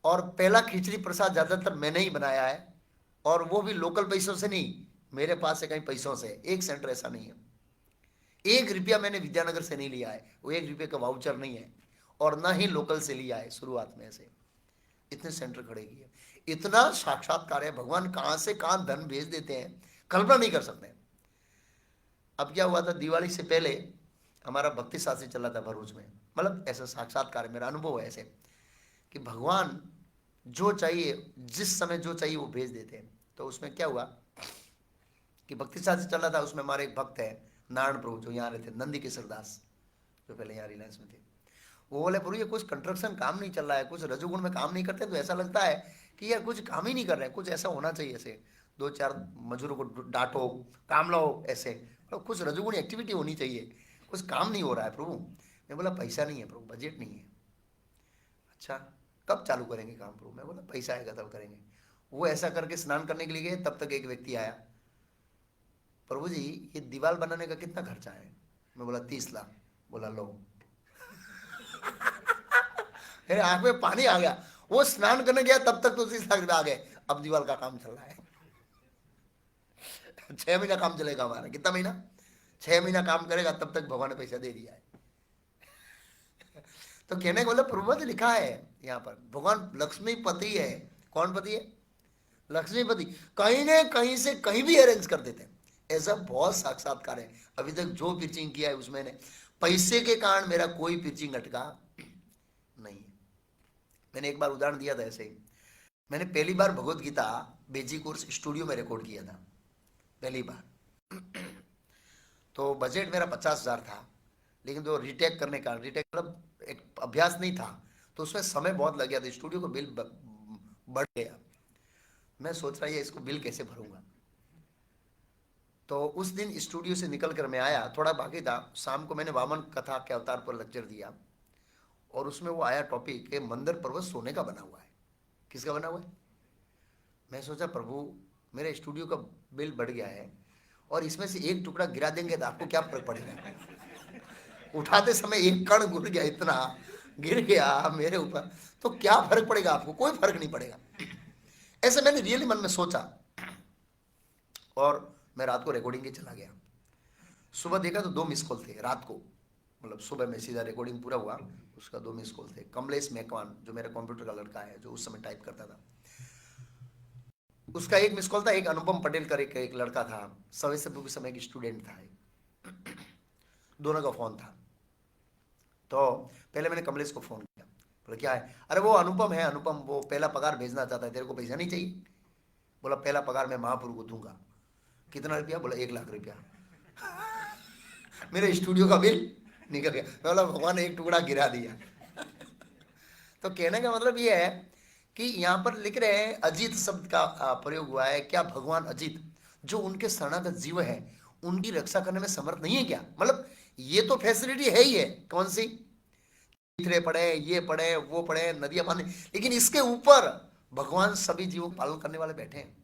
S1: और पहला खिचड़ी प्रसाद ज्यादातर मैंने ही बनाया है, और वो भी लोकल पैसों से नहीं, मेरे पास से कहीं पैसों से। एक सेंटर ऐसा नहीं है, 1 रुपया मैंने विद्यानगर से नहीं लिया है, वो 1 रुपये का वाउचर नहीं है, और ना ही लोकल से लिया है शुरुआत में। ऐसे इतने सेंटर खड़े किए, इतना साक्षात्कार है, भगवान कहां से कहां धन भेज देते हैं, कल्पना नहीं कर सकते। अब क्या हुआ था, दिवाली से पहले हमारा भक्ति शास्त्री चला था भरूच में, मतलब ऐसा साक्षात्कार है, मेरा अनुभव है ऐसे कि भगवान जो चाहिए जिस समय जो चाहिए वो भेज देते हैं। तो उसमें क्या हुआ कि भक्ति शास्त्री चल रहा था, उसमें हमारे एक भक्त है नारायण प्रभु जो यहाँ रहते, नंदी किशोर दास, जो पहले यहाँ रिलायंस में थे। वो बोले प्रभु ये कुछ कंस्ट्रक्शन काम नहीं चल रहा है, कुछ रजोगुण में काम नहीं करते, तो ऐसा लगता है कि यार कुछ काम ही नहीं कर रहे हैं, कुछ ऐसा होना चाहिए, ऐसे 2-4 मजदूरों को डांटो, काम लाओ, ऐसे तो कुछ रजोगुण एक्टिविटी होनी चाहिए, कुछ काम नहीं हो रहा है प्रभु। मैं बोला पैसा नहीं है प्रभु, बजट नहीं है। अच्छा कब चालू करेंगे काम प्रभु? मैं बोला पैसा आएगा तब करेंगे। वो ऐसा करके स्नान करने के लिए गए, तब तक एक व्यक्ति आया, प्रभु जी ये दीवार बनाने का कितना खर्चा है? मैं बोला 30 लाख। बोला लो। मेरे आंख में पानी आ गया। वो स्नान करने गया तब तक तो 30 लाख रुपए आ गए, अब दीवार का काम चल रहा है। 6 महीना काम चलेगा हमारा। कितना महीना? 6 महीना काम करेगा, तब तक भगवान ने पैसा दे दिया है। तो कहने को बोले प्रभु जी लिखा है यहाँ पर भगवान लक्ष्मीपति है। कौन पति है? लक्ष्मीपति। कहीं ने कहीं से कहीं भी अरेंज कर देते हैं। ऐसा बहुत साक्षात्कार है। अभी तक जो पिचिंग किया है उसमें ने पैसे के कारण मेरा कोई पिचिंग अटका नहीं है। मैंने एक बार उदाहरण दिया था ऐसे ही। मैंने पहली बार भगवत गीता बेजी कोर्स स्टूडियो में रिकॉर्ड किया था पहली बार। तो बजट मेरा 50,000 था, लेकिन जो रिटेक करने का, रिटेक मतलब एक अभ्यास नहीं था, तो उसमें समय बहुत लग गया था, स्टूडियो को बिल बढ़ गया। मैं सोच रहा है इसको बिल कैसे भरूंगा। तो उस दिन स्टूडियो से निकल कर मैं आया, थोड़ा बाकी था, शाम को मैंने वामन कथा के अवतार पर लेक्चर दिया, और उसमें वो आया टॉपिक कि मंदिर पर्वत सोने का बना हुआ है। किसका बना हुआ है? मैं सोचा प्रभु मेरे स्टूडियो का बिल बढ़ गया है, और इसमें से एक टुकड़ा गिरा देंगे तो आपको क्या फर्क पड़ेगा? उठाते समय एक कण गिर गया, इतना गिर गया मेरे ऊपर, तो क्या फर्क पड़ेगा आपको? कोई फर्क नहीं पड़ेगा। ऐसे मैंने रियली मन में सोचा, और मैं रात को रिकॉर्डिंग के चला गया। सुबह देखा तो 2 मिस कॉल थे रात को, मतलब सुबह में सीधा रिकॉर्डिंग पूरा हुआ, उसका 2 मिस कॉल थे। कमलेश मेकवान जो मेरा कंप्यूटर का लड़का है, जो उस समय टाइप करता था, उसका 1 मिस कॉल था। एक अनुपम पटेल का एक लड़का था, सवेसे समय की स्टूडेंट था, दोनों का फोन था। तो पहले मैंने कमलेश को फोन किया, बोला क्या है? अरे वो अनुपम है, अनुपम वो पहला पगार भेजना चाहता है, तेरे को पैसा नहीं चाहिए? बोला पहला पगार मैं महापुरुष को दूंगा। कितना रुपया? बोला 1 लाख रुपया। मेरे स्टूडियो का बिल निकल गया। बोला भगवान ने एक टुकड़ा गिरा दिया। तो कहने का मतलब ये है कि यहाँ पर लिख रहे हैं अजीत शब्द का प्रयोग हुआ है। क्या भगवान अजीत जो उनके शरणागत जीव है उनकी रक्षा करने में समर्थ नहीं है क्या? मतलब ये तो फैसिलिटी है ही है। कौन सी? तीसरे पड़े, ये पड़े, वो पड़े, नदियां पानी, लेकिन इसके ऊपर भगवान सभी जीवों को पालन करने वाले बैठे हैं।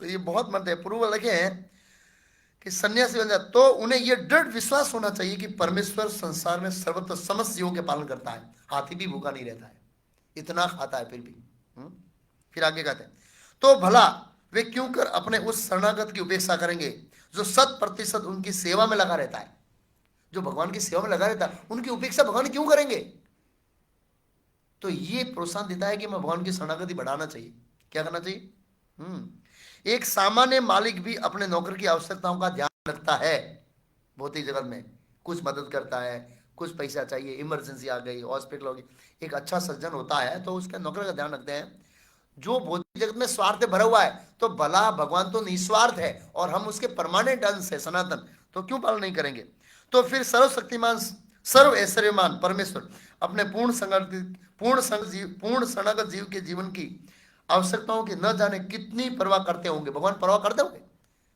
S1: तो ये बहुत मत है। पूर्व लगे हैं कि सन्यासी बन जाए तो उन्हें यह दृढ़ विश्वास होना चाहिए कि परमेश्वर संसार में सर्वत्र समस्त जीवों के पालन करता है। हाथी भी भूखा नहीं रहता है, इतना खाता है फिर भी। फिर आगे कहते हैं तो भला वे क्यों कर अपने उस शरणागत की उपेक्षा करेंगे जो 100% उनकी सेवा में लगा रहता है। जो भगवान की सेवा में लगा रहता है उनकी उपेक्षा भगवान क्यों करेंगे? तो ये प्रोत्साहन देता है कि मैं भगवान की शरणागति बढ़ाना चाहिए। क्या करना चाहिए? एक सामान्य मालिक भी अपने नौकर की आवश्यकताओं का ध्यान रखता है। भौतिक जगत में कुछ मदद करता है, कुछ पैसा चाहिए, इमरजेंसी आ गई, हॉस्पिटल हो गई, एक अच्छा सज्जन होता है तो उसके नौकर का ध्यान रखते हैं। जो भौतिक जगत में स्वार्थ भरा हुआ है, तो भला भगवान तो निस्वार्थ है और हम उसके परमानेंट अंश है, सनातन, तो क्यों पालन नहीं करेंगे? तो फिर सर्वशक्तिमान सर्व ऐश्वर्यमान परमेश्वर अपने पूर्ण शरणागत जीव के जीवन की आवश्यकताओं की न जाने कितनी परवाह करते होंगे। भगवान परवाह करते होंगे,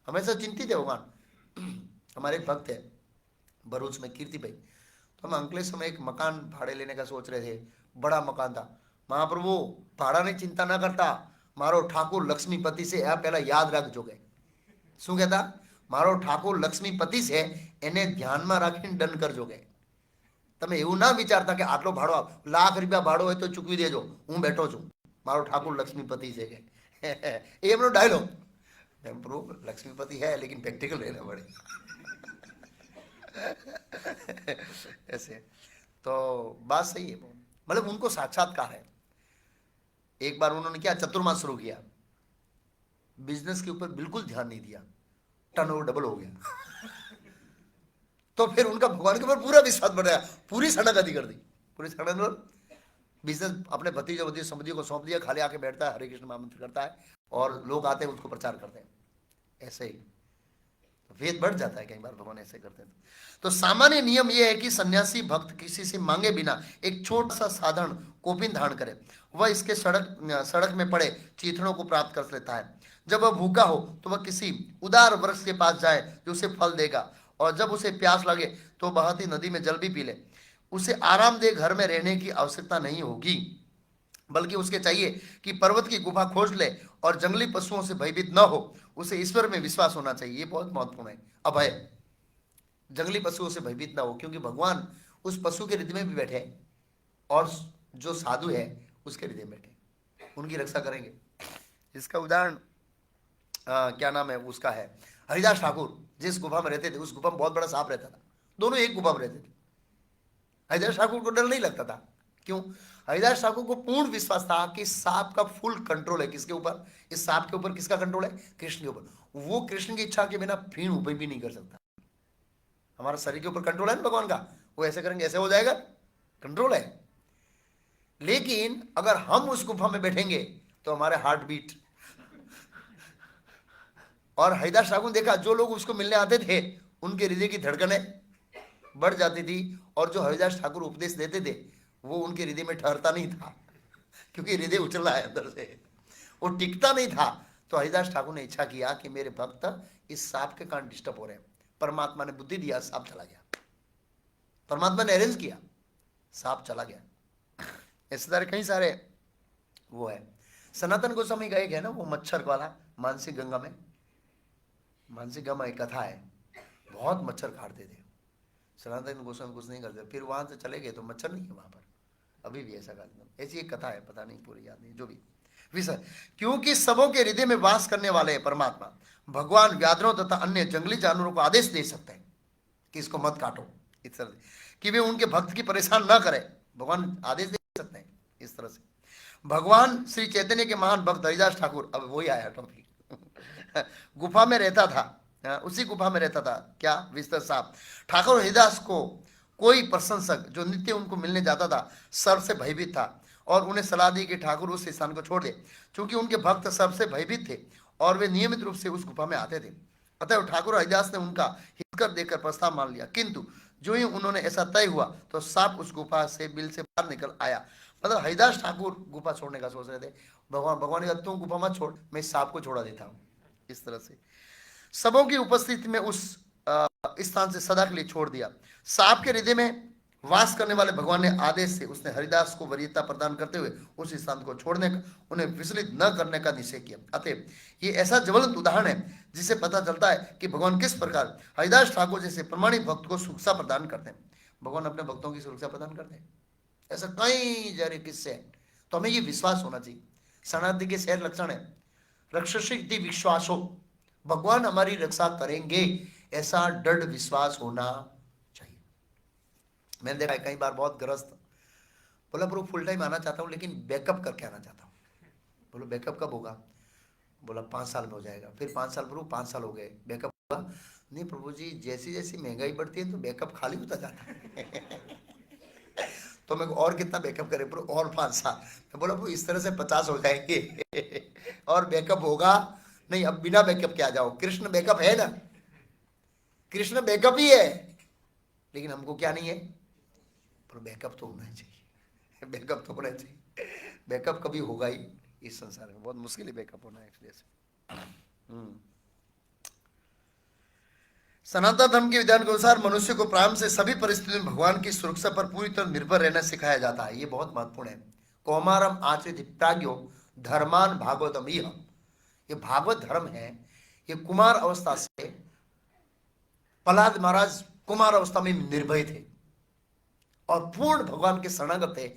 S1: हमेशा चिंतित है भगवान। हमारे एक भक्त है भरूच में, कीर्ति भाई, तो हम अंकलेश्वर में एक मकान भाड़े लेने का सोच रहे थे। बड़ा मकान था। महाप्रभु भाड़ा नहीं चिंता ना करता, मारो ठाकुर लक्ष्मीपति से आ पहला याद रख जो गए। शू कहता? मारो ठाकुर लक्ष्मीपति से એને ધ્યાનમાં રાખીને ડન કરજો કે તમે એવું ના વિચારતા કે આટલો ભાડો લાખ રૂપિયા ભાડો હોય તો ચૂકવી દેજો, હું બેઠો છું, મારો ઠાकुर लक्ष्मीपति से કે એ એમનો ડાયલોગ। प्रभु लक्ष्मीपति है लेकिन प्रैक्टिकल रहना पड़ेगा। ऐसे तो बात सही है, मतलब उनको साक्षात्कार है। एक बार उन्होंने क्या चतुर्मास शुरू किया, बिजनेस के ऊपर बिल्कुल ध्यान नहीं दिया, टर्नओवर डबल हो गया। तो फिर उनका भगवान के ऊपर पूरा विश्वास बढ़ गया, पूरी शरणागति कर दी। पूरी शरणागति, बिजनेस अपने भतीजे समझिए को सौंप दिया, खाली आके बैठता है, हरे कृष्ण महामंत्र करता है और लोग आते हैं उसको प्रचार करते हैं। ऐसे ही तो वेद बढ़ जाता है कई बार, भगवान ऐसे करते हैं। तो सामान्य नियम यह है कि सन्यासी भक्त किसी से मांगे बिना एक छोटा सा साधारण कोपिन धारण करे, वह इसके सड़क सड़क में पड़े चीथड़ों को प्राप्त कर लेता है। जब वह भूखा हो तो वह किसी उदार वृक्ष के पास जाए जो उसे फल देगा, और जब उसे प्यास लगे तो बहती नदी में जल भी पी ले। उसे आरामदेह घर में रहने की आवश्यकता नहीं होगी, बल्कि उसके चाहिए कि पर्वत की गुफा खोज ले और जंगली पशुओं से भयभीत न हो। उसे ईश्वर में विश्वास होना चाहिए, ये बहुत महत्वपूर्ण है। अभय, जंगली पशुओं से भयभीत ना हो, क्योंकि भगवान उस पशु के हृदय में भी बैठे हैं और जो साधु है उसके हृदय में बैठे, उनकी रक्षा करेंगे। इसका उदाहरण क्या नाम है उसका है, हरिदास ठाकुर जिस गुफा में रहते थे उस गुफा में बहुत बड़ा सांप रहता था, दोनों एक गुफा में रहते थे। हरिदास ठाकुर को डर नहीं लगता था, क्यों? हरिदास ठाकुर को पूर्ण विश्वास था कि सांप का फुल कंट्रोल है किसके ऊपर, इस सांप के ऊपर किसका कंट्रोल है? कृष्ण के ऊपर। वो कृष्ण की इच्छा के बिना फीण ऊपर भी नहीं कर सकता। हमारा शरीर के ऊपर कंट्रोल है ना भगवान का, वो ऐसे करेंगे ऐसे हो जाएगा, कंट्रोल है। लेकिन अगर हम उस गुफा में बैठेंगे तो हमारे हार्ट बीट, और हरिदास ठाकुर देखा जो लोग उसको मिलने आते थे उनके हृदय की धड़कनें बढ़ जाती थी, और जो हरिदास ठाकुर उपदेश देते थे वो उनके हृदय में ठहरता नहीं था, क्योंकि हृदय उछल रहा है अंदर से, वो टिकता नहीं था। तो हरिदास ठाकुर ने इच्छा किया कि मेरे भक्त इस सांप के कारण डिस्टर्ब हो रहे हैं। परमात्मा ने बुद्धि दिया, सांप चला गया, परमात्मा ने अरेंज किया, सांप चला गया। ऐसे तरह कई सारे वो है। सनातन गोस्वामी का एक है ना वो मच्छर वाला, मानसिक गंगा में, मानसिक गंगा एक कथा है, बहुत मच्छर काटते थे। सनातन गोस्वामी कुछ नहीं करते, फिर वहां से चले गए तो मच्छर नहीं है वहां पर, अभी भी ऐसा कार्यक्रम, ऐसी एक कथा है, पता नहीं पूरी याद नहीं, जो भी विषय। क्योंकि सबों के हृदय में वास करने वाले परमात्मा भगवान व्याधरों तथा अन्य जंगली जानवरों को आदेश दे सकते हैं कि इसको मत काटो, इस तरह से कि वे उनके भक्त की परेशान न करें, भगवान आदेश दे सकते हैं इस तरह से। भगवान श्री चैतन्य के महान भक्त हरिदास ठाकुर, अब वही आया टॉपिक, गुफा में रहता था, उसी गुफा में रहता था, क्या विस्तर साहब। ठाकुर हरिदास को कोई प्रशंसक जो नित्य उनको मिलने जाता था सर्व से भयभीत था, और उन्हें सलाह दी कि ठाकुर उस स्थान को छोड़ दे, क्योंकि उनके भक्त सबसे भयभीत थे और वे नियमित रूप से उस गुफा में आते थे। अतः ठाकुर हरिदास ने उनका हितकर देकर प्रस्ताव मान लिया, किंतु जो ही उन्होंने ऐसा तय हुआ तो सांप उस गुफा से बिल से बाहर निकल आया। मतलब हरिदास ठाकुर गुफा छोड़ने का सोच रहे थे, भगवान ने कहा तुम गुफा मत छोड़, मैं सांप को छोड़ा देता हूँ। इस तरह से सबों की उपस्थिति में उस स्थान से सदा के लिए छोड़ दिया। सांप के हृदय में वास करने वाले भगवान ने आदेश से उसने हरिदास को वरीयता प्रदान करते हुए उस स्थान को छोड़ने का, उन्हें विचलित न करने का निश्चय किया। अतः ये ऐसा ज्वलंत उदाहरण है जिससे पता चलता है कि भगवान किस प्रकार हरिदास ठाकुर जैसे प्रमाणिक भक्त को सुरक्षा प्रदान करते हैं। भगवान अपने भक्तों की सुरक्षा प्रदान करते हैं, ऐसा कई जरे किस्से हैं। तो हमें ये विश्वास होना चाहिए, शरणार्थी के सहज लक्षण है रक्षसिद्धि विश्वासो, भगवान हमारी रक्षा करेंगे ऐसा दृढ़ विश्वास होना चाहिए। मैंने देखा है कई बार बहुत ग्रस्त बोला प्रभु फुल टाइम आना चाहता हूँ लेकिन बैकअप करके आना चाहता हूँ। बोलो बैकअप कब होगा? बोला 5 साल में हो जाएगा। फिर 5 साल प्रभु 5 साल हो गए, बैकअप होगा नहीं प्रभु जी, जैसी जैसी महंगाई बढ़ती है तो बैकअप खाली होता जाता है तो मैं और कितना बैकअप करे प्रभु? और 5 साल। मैं बोला प्रभु इस तरह से 50 हो जाएंगे और बैकअप होगा नहीं, अब बिना बैकअप के आ जाओ। कृष्ण बैकअप है ना, कृष्ण बैकअप ही है, लेकिन हमको क्या नहीं है? पर बैकअप तो होना चाहिए, बैकअप तो होना चाहिए। बैकअप कभी होगा ही इस संसार में, बहुत मुश्किल है बैकअप होना एक्चुअली। सनातन धर्म के विधान के अनुसार मनुष्य को प्रारंभ से सभी परिस्थितियों में भगवान की सुरक्षा पर पूरी तरह निर्भर रहना सिखाया जाता है। ये बहुत महत्वपूर्ण है। कौमारम आचरित प्राज्ञो धर्मान भागवतम, ये भागवत धर्म है। ये कुमार अवस्था से, प्रहलाद महाराज कुमार अवस्था में निर्भय थे और पूर्ण भगवान के शरणागत थे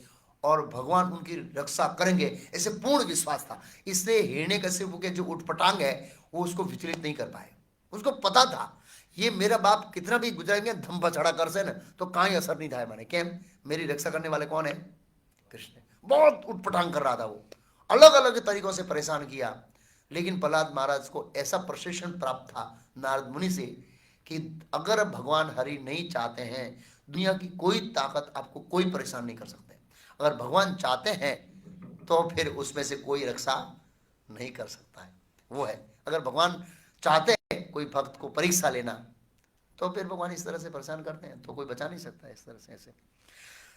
S1: और भगवान उनकी रक्षा करेंगे ऐसे पूर्ण विश्वास था। इसलिए हिरण्यकशिपु के जो उठपटांग है वो उसको विचलित नहीं कर पाए। उसको पता था ये मेरा बाप कितना भी गुजरेंगे धम पछड़ा कर से ना तो कहीं असर नहीं था मैंने, क्या मेरी रक्षा करने वाले कौन है? कृष्ण। बहुत उठपटांग कर रहा था वो, अलग अलग तरीकों से परेशान किया, लेकिन प्रहलाद महाराज को ऐसा प्रशिक्षण प्राप्त था नारद मुनि से कि अगर भगवान हरि नहीं चाहते हैं दुनिया की कोई ताकत आपको कोई परेशान नहीं कर सकते। अगर भगवान चाहते हैं तो फिर उसमें से कोई रक्षा नहीं कर सकता है। वो है अगर भगवान चाहते हैं कोई कोई भक्त को परीक्षा लेना, तो फिर भगवान इस तरह से परेशान करते हैं, तो कोई बचा नहीं सकता इस तरह से। ऐसे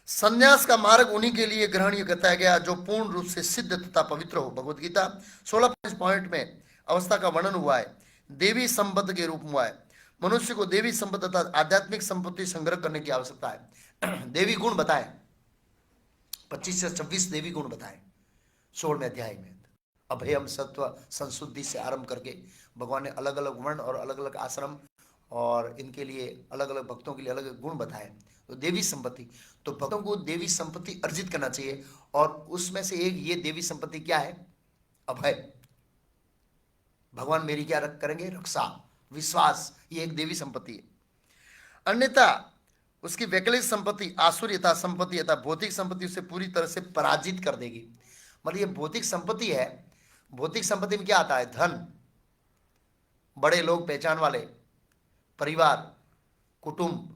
S1: संन्यास का मार्ग उन्हीं के लिए ग्रहणीय बताया गया जो पूर्ण रूप से सिद्ध तथा पवित्र हो। भगवत गीता 16 पॉइंट में अवस्था का वर्णन हुआ है, देवी संपत्ति के रूप में हुआ है। मनुष्य को देवी संपत्ति तथा आध्यात्मिक संपत्ति संग्रह करने की आवश्यकता है। देवी गुण बताए 25 से 26 देवी गुण बताए 16वें अध्याय में। अभयम सत्व संशुद्धि से आरंभ करके भगवान ने अलग अलग वर्ण और अलग अलग आश्रम और इनके लिए अलग अलग भक्तों के लिए अलग अलग गुण बताए। तो देवी संपत्ति, तो भक्तों को देवी संपत्ति अर्जित करना चाहिए, और उसमें से एक ये देवी संपत्ति क्या है? अभय। भगवान मेरी क्या करेंगे? रक्षा, विश्वास, ये एक देवी संपत्ति है। अन्यथा उसकी वैकल्पिक संपत्ति आसुरी यथा संपत्ति यथा भौतिक संपत्ति उसे पूरी तरह से पराजित कर देगी। मतलब ये भौतिक संपत्ति है, भौतिक संपत्ति में क्या आता है? धन, बड़े लोग, पहचान वाले, परिवार, कुटुंब,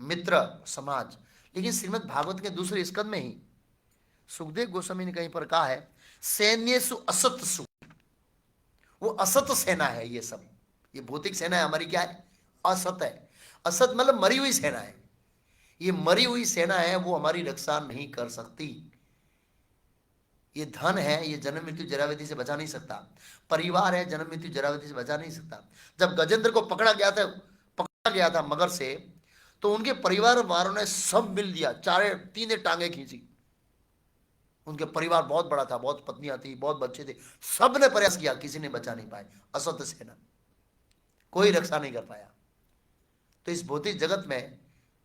S1: मित्र, समाज। लेकिन श्रीमद् भागवत के दूसरे स्कंद में ही सुखदेव गोस्वामी ने कहीं पर कहा है, सैन्यसु असत्सु, वो असत सेना है ये सब। ये भौतिक सेना है हमारी क्या है? असत है। असत मतलब मरी हुई सेना है। ये मरी हुई सेना है, वो हमारी रक्षा नहीं कर सकती। ये धन है, ये जन्म मृत्यु जरा व्याधि से बचा नहीं सकता। परिवार है, जन्म मृत्यु जरा व्याधि से बचा नहीं सकता। जब गजेंद्र को पकड़ा गया था मगर से, तो उनके परिवार वालों ने सब मिल दिया, तीनों टांगे खींची। उनके परिवार बहुत बड़ा था, बहुत पत्नियां थी, बहुत बच्चे थे, सब ने प्रयास किया, किसी ने बचा नहीं पाए। असत सेना, कोई रक्षा नहीं कर पाया। तो इस भौतिक जगत में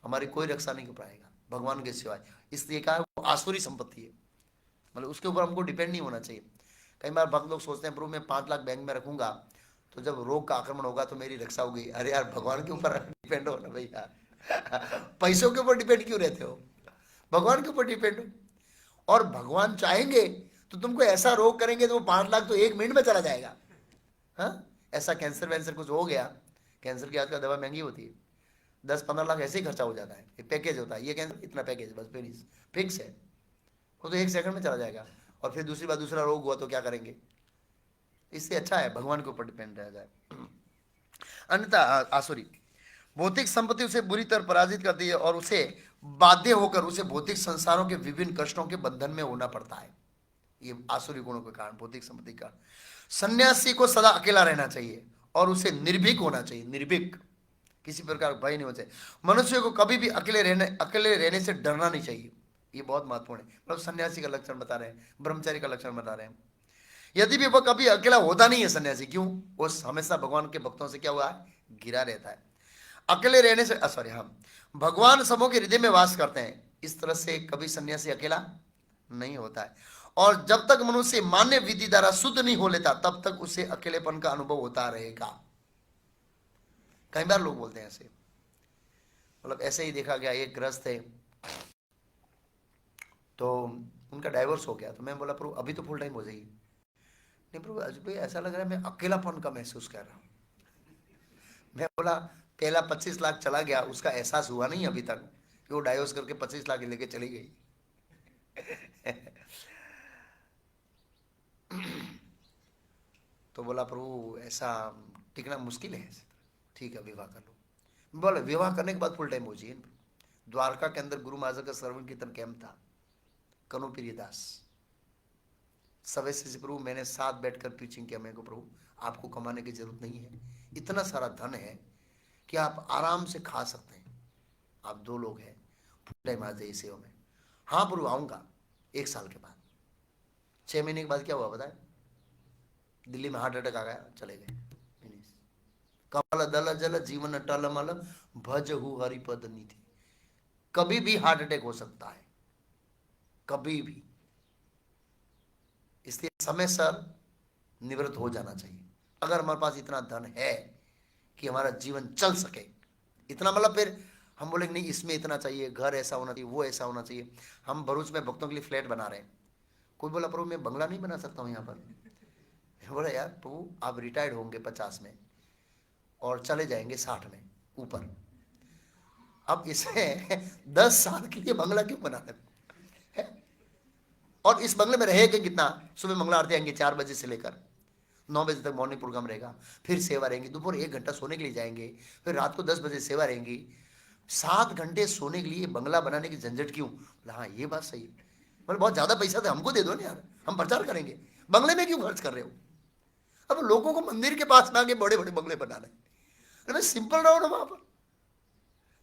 S1: हमारी कोई रक्षा नहीं कर पाएगा भगवान के सिवाय। इसलिए कहा वो आसुरी संपत्ति है, मतलब उसके ऊपर हमको डिपेंड नहीं होना चाहिए। कई बार भक्त लोग सोचते हैं प्रभु मैं 5 लाख बैंक में रखूंगा तो जब रोग का आक्रमण होगा तो मेरी रक्षा होगी। अरे यार, भगवान के ऊपर डिपेंड हो ना भैया। पैसों के ऊपर डिपेंड क्यों रहते हो? भगवान के ऊपर डिपेंड हो। और भगवान चाहेंगे तो तुमको ऐसा रोग करेंगे तो वो 5 लाख तो 1 मिनट में चला जाएगा। हाँ, ऐसा कैंसर वैंसर कुछ हो गया, कैंसर की आजकल दवा महंगी होती है, 10-15 लाख ऐसे ही खर्चा हो जाता है। ये पैकेज होता है, ये कैंसर इतना पैकेज, बस फिक्स है, वो तो 1 सेकंड में चला जाएगा। और फिर दूसरी बात, दूसरा रोग हुआ तो क्या करेंगे? इससे अच्छा है भगवान के ऊपर डिपेंड रह जाए। अन्यथा आसुरी भौतिक संपत्ति उसे बुरी तरह पराजित करती है और उसे बाध्य होकर उसे भौतिक संसारों के विभिन्न कष्टों के बंधन में होना पड़ता है। ये आसुरी गुणों के कारण, भौतिक संपत्ति का। सन्यासी को सदा अकेला रहना चाहिए और उसे निर्भीक होना चाहिए। निर्भीक, किसी प्रकार भय नहीं होना चाहिए। मनुष्य को कभी भी अकेले रहने से डरना नहीं चाहिए। ये बहुत महत्वपूर्ण है। मतलब सन्यासी का लक्षण बता रहे हैं, ब्रह्मचारी का लक्षण बता रहे हैं। यदि भी वह कभी अकेला होता नहीं है सन्यासी, क्यों? वो हमेशा भगवान के भक्तों से क्या हुआ है? घिरा रहता है। अकेले रहने से भगवान सबों के हृदय में वास करते हैं, इस तरह से कभी सन्यासी अकेला नहीं होता है। और जब तक मनुष्य मान्य विधि द्वारा शुद्ध नहीं हो लेता तब तक उसे अकेलेपन का अनुभव होता रहेगा। कई बार लोग बोलते हैं ऐसे, मतलब ऐसे ही देखा गया, एक गृहस्थ है तो उनका डाइवोर्स हो गया। तो मैं बोला प्रभु अभी तो फुल टाइम हो जाएगी। नहीं प्रभु, अभी ऐसा लग रहा है मैं अकेलापन का महसूस कर रहा हूं। मैं बोला पहला 25 लाख चला गया, उसका एहसास हुआ नहीं अभी तक कि वो डाइवोर्स करके 25 लाख लेके चली गई। तो बोला प्रभु ऐसा टिकना मुश्किल है। ठीक है, विवाह कर लो। बोले विवाह करने के बाद फुल टाइम हो जाइए। द्वारका के अंदर गुरु महाराज का श्रवण कीर्तन कैंप था, कनुप्रिय दास सवेरे से प्रभु मैंने साथ बैठकर प्रीचिंग किया। मैं को प्रभु आपको कमाने की जरूरत नहीं है, इतना सारा धन है कि आप आराम से खा सकते हैं। आप 2 लोग हैं, फुल टाइम आ जाइए सेवा में। हाँ प्रभु आऊंगा। 1 साल के बाद, 6 महीने के बाद क्या हुआ बताए? दिल्ली में हार्ट अटैक आ गया, चले गए। कमल दल जल जीवन टलमल भज हु हरिपद निधि। कभी भी हार्ट अटैक हो सकता है, कभी भी। इसलिए समय सर निवृत्त हो जाना चाहिए। अगर हमारे पास इतना धन है कि हमारा जीवन चल सके, इतना मतलब फिर हम बोलेंगे नहीं इसमें इतना चाहिए, घर ऐसा होना चाहिए, वो ऐसा होना चाहिए। हम भरूच में भक्तों के लिए फ्लैट बना रहे हैं। कोई बोला प्रभु मैं बंगला नहीं बना सकता हूँ यहाँ पर। बोला यार प्रभु आप रिटायर्ड होंगे 50 में और चले जाएंगे 60 में ऊपर, अब इसे 10 साल के लिए बंगला क्यों बना रहे? और इस बंगले में रहेगा कितना? सुबह मंगला आरती आएंगे 4 बजे से लेकर 9 बजे तक मॉर्निंग प्रोग्राम रहेगा, फिर सेवा रहेंगी, दोपहर 1 घंटा सोने के लिए जाएंगे, फिर रात को 10 बजे सेवा रहेंगी। 7 घंटे सोने के लिए बंगला बनाने की झंझट क्यों? बोला हाँ ये बात सही है, मतलब बहुत ज्यादा पैसा तो हमको दे दो ना यार, हम प्रचार करेंगे, बंगले में क्यों खर्च कर रहे हो? अब लोगों को मंदिर के पास ना के बड़े बड़े बंगले बनाने, अरे मैं सिंपल रहो ना वहां पर।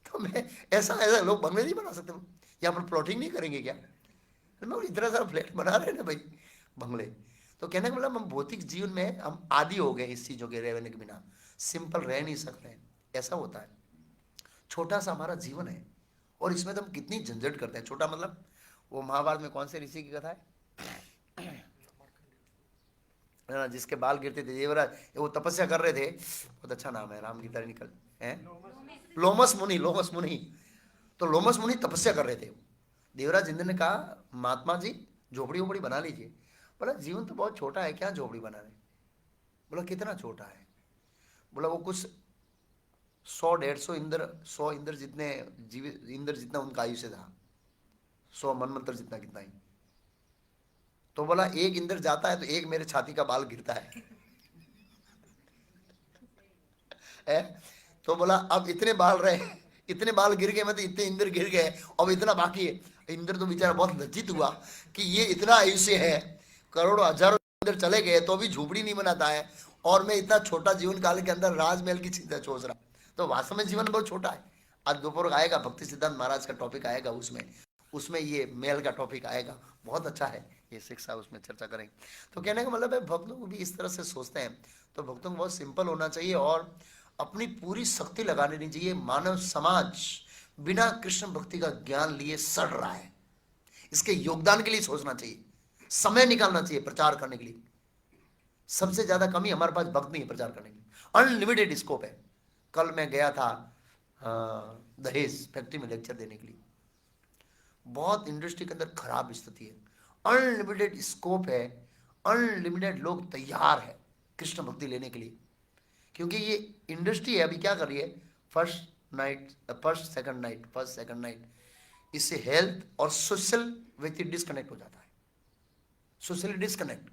S1: तो मैं ऐसा ऐसा लोग बंगले नहीं बना सकते, यहाँ पर प्लॉटिंग नहीं करेंगे क्या? मैं इतना सारा फ्लैट बना रहे हैं ना भाई, बंगले। तो कहने का मतलब हम भौतिक जीवन में हम आदी हो गए इस चीजों के रहने के बिना, सिंपल रह नहीं सकते हैं, ऐसा होता है। छोटा सा हमारा जीवन है और इसमें तो हम कितनी झंझट करते हैं। छोटा मतलब वो महाभारत में कौन से ऋषि की कथा है जिसके बाल गिरते थे, देवराज वो तपस्या कर रहे थे, बहुत अच्छा नाम है, राम की तरह निकल है, लोमस मुनि, लोमस मुनि। तो लोमस मुनि तपस्या कर रहे थे, देवराज इंद्र ने कहा महात्मा जी झोपड़ी वोपड़ी बना लीजिए। बोला जीवन तो बहुत छोटा है, क्या झोपड़ी बनाने? बोला कितना छोटा है? बोला वो कुछ 100-150 इंद्र, 100 इंद्र जितने जीवित इंद्र जितना उनका आयुष्य था, 100 मनमंत्र जितना कितना ही। तो बोला एक इंद्र जाता है तो एक मेरे छाती का बाल गिरता है, है? तो बोला अब इतने बाल रहे, इतने बाल गिर गए, मतलब इतने इंद्र गिर गए, अब इतना बाकी है। इंद्र तो बेचारा बहुत लज्जित हुआ कि ये इतना आयुष्य है, करोड़ों हजारों इंद्र चले गए तो भी झोपड़ी नहीं बनाता है, और मैं इतना छोटा जीवन काल के अंदर राजमहल की चिंता सोच रहा। तो वास्तव में जीवन बहुत छोटा है। आज दोपहर आएगा भक्ति सिद्धांत महाराज का टॉपिक आएगा, उसमें उसमें ये मेल का टॉपिक आएगा, बहुत अच्छा है ये शिक्षा, उसमें चर्चा करेंगे। तो कहने का मतलब है भक्तों को भी इस तरह से सोचते हैं, तो भक्तों को बहुत सिंपल होना चाहिए और अपनी पूरी शक्ति लगा देनी चाहिए। मानव समाज बिना कृष्ण भक्ति का ज्ञान लिए सड़ रहा है, इसके योगदान के लिए सोचना चाहिए, समय निकालना चाहिए प्रचार करने के लिए। सबसे ज्यादा कमी हमारे पास वक्त नहीं है प्रचार करने के लिए, अनलिमिटेड स्कोप है। कल मैं गया था दहेज फैक्ट्री में लेक्चर देने के लिए, बहुत इंडस्ट्री के अंदर खराब स्थिति है, अनलिमिटेड स्कोप है, अनलिमिटेड लोग तैयार है कृष्ण भक्ति लेने के लिए, क्योंकि ये इंडस्ट्री है अभी क्या कर रही है, फर्स्ट सेकंड नाइट, इससे हेल्थ और सोशल व्यक्ति डिस्कनेक्ट हो जाता है, सोशली डिस्कनेक्ट।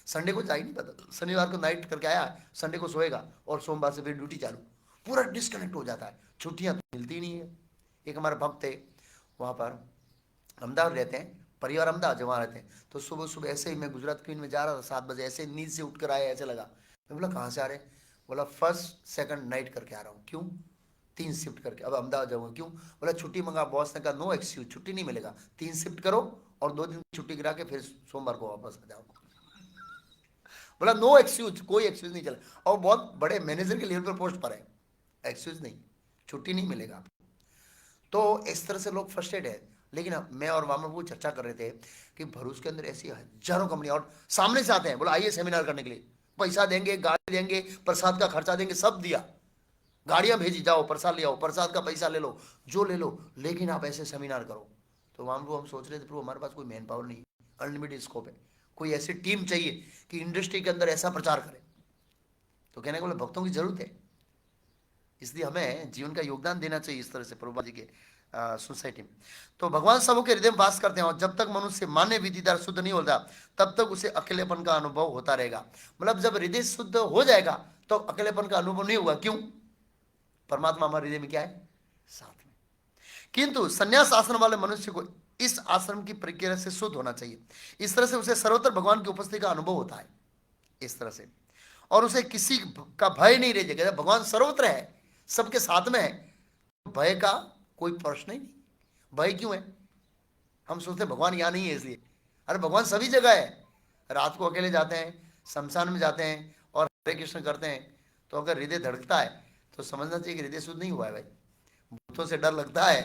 S1: संडे को जा ही नहीं पता, शनिवार को नाइट करके आया, संडे को सोएगा और सोमवार से फिर ड्यूटी चालू, पूरा डिस्कनेक्ट हो जाता है, छुट्टियां तो मिलती नहीं है। एक हमारे भक्त थे वहाँ पर, अहमदाबाद रहते हैं, परिवार अहमदाबाद वहाँ रहते हैं। तो सुबह सुबह ऐसे ही मैं गुजरात क्वीन में जा रहा था 7 बजे, ऐसे नींद से उठ कर आया, ऐसे लगा। मैं बोला कहाँ से आ रहे? बोला फर्स्ट सेकंड नाइट करके आ रहा हूँ। क्यों? 3 शिफ्ट करके, अब अहमदाबाद जाऊँगा। क्यों? बोला छुट्टी मंगा, बॉस ने कहा नो एक्सक्यूज, छुट्टी नहीं मिलेगा, 3 शिफ्ट करो और 2 दिन छुट्टी गिरा के फिर सोमवार को वापस आ जाओ। बोला नो एक्सक्यूज, कोई एक्सक्यूज नहीं चला, और बहुत बड़े मैनेजर के लेवल पर पोस्ट पर है, एक्सक्यूज नहीं, छुट्टी नहीं मिलेगा। तो इस तरह से लोग फ्रस्ट्रेट है। लेकिन मैं और वामा वो चर्चा कर रहे थे कि भरूच के अंदर ऐसी हजारों कंपनियां और सामने से आते हैं, बोला आइए सेमिनार करने के लिए, पैसा देंगे, गाड़ी देंगे, प्रसाद का खर्चा देंगे, सब दिया, गाड़ियां भेजी, जाओ प्रसाद ले आओ, प्रसाद का पैसा ले लो, जो ले लो, लेकिन आप ऐसे सेमिनार करो। तो वहां हम सोच रहे थे प्रभु हमारे पास कोई मैन पावर नहीं, अनलिमिटेड स्कोप है, कोई ऐसी टीम चाहिए कि इंडस्ट्री के अंदर ऐसा प्रचार करे। तो कहने को भक्तों की जरूरत है, इसलिए हमें जीवन का योगदान देना चाहिए इस तरह से प्रभुपा जी के सोसाइटी में। तो भगवान सबों के हृदय में वास करते हैं और जब तक मनुष्य मान्य विधिदार शुद्ध नहीं होता तब तक उसे अकेलेपन का अनुभव होता रहेगा। मतलब जब हृदय शुद्ध हो जाएगा तो अकेलेपन का अनुभव नहीं होगा। क्यों? परमात्मा हमारे हृदय में क्या है? साथ में। किंतु संन्यास आश्रम वाले मनुष्य को इस आश्रम की प्रक्रिया से शुद्ध होना चाहिए, इस तरह से उसे सर्वत्र भगवान की उपस्थिति का अनुभव होता है इस तरह से, और उसे किसी का भय नहीं रह जाएगा। भगवान सर्वत्र है, सबके साथ में है, भय का कोई प्रश्न ही नहीं। भय क्यों है? हम सोचते हैं भगवान यहाँ नहीं है इसलिए, अरे भगवान सभी जगह है। रात को अकेले जाते हैं, शमशान में जाते हैं और हरे कृष्ण करते हैं, तो अगर हृदय धड़कता है तो समझना चाहिए कि हृदय शुद्ध नहीं हुआ है भाई। भूतों से डर लगता है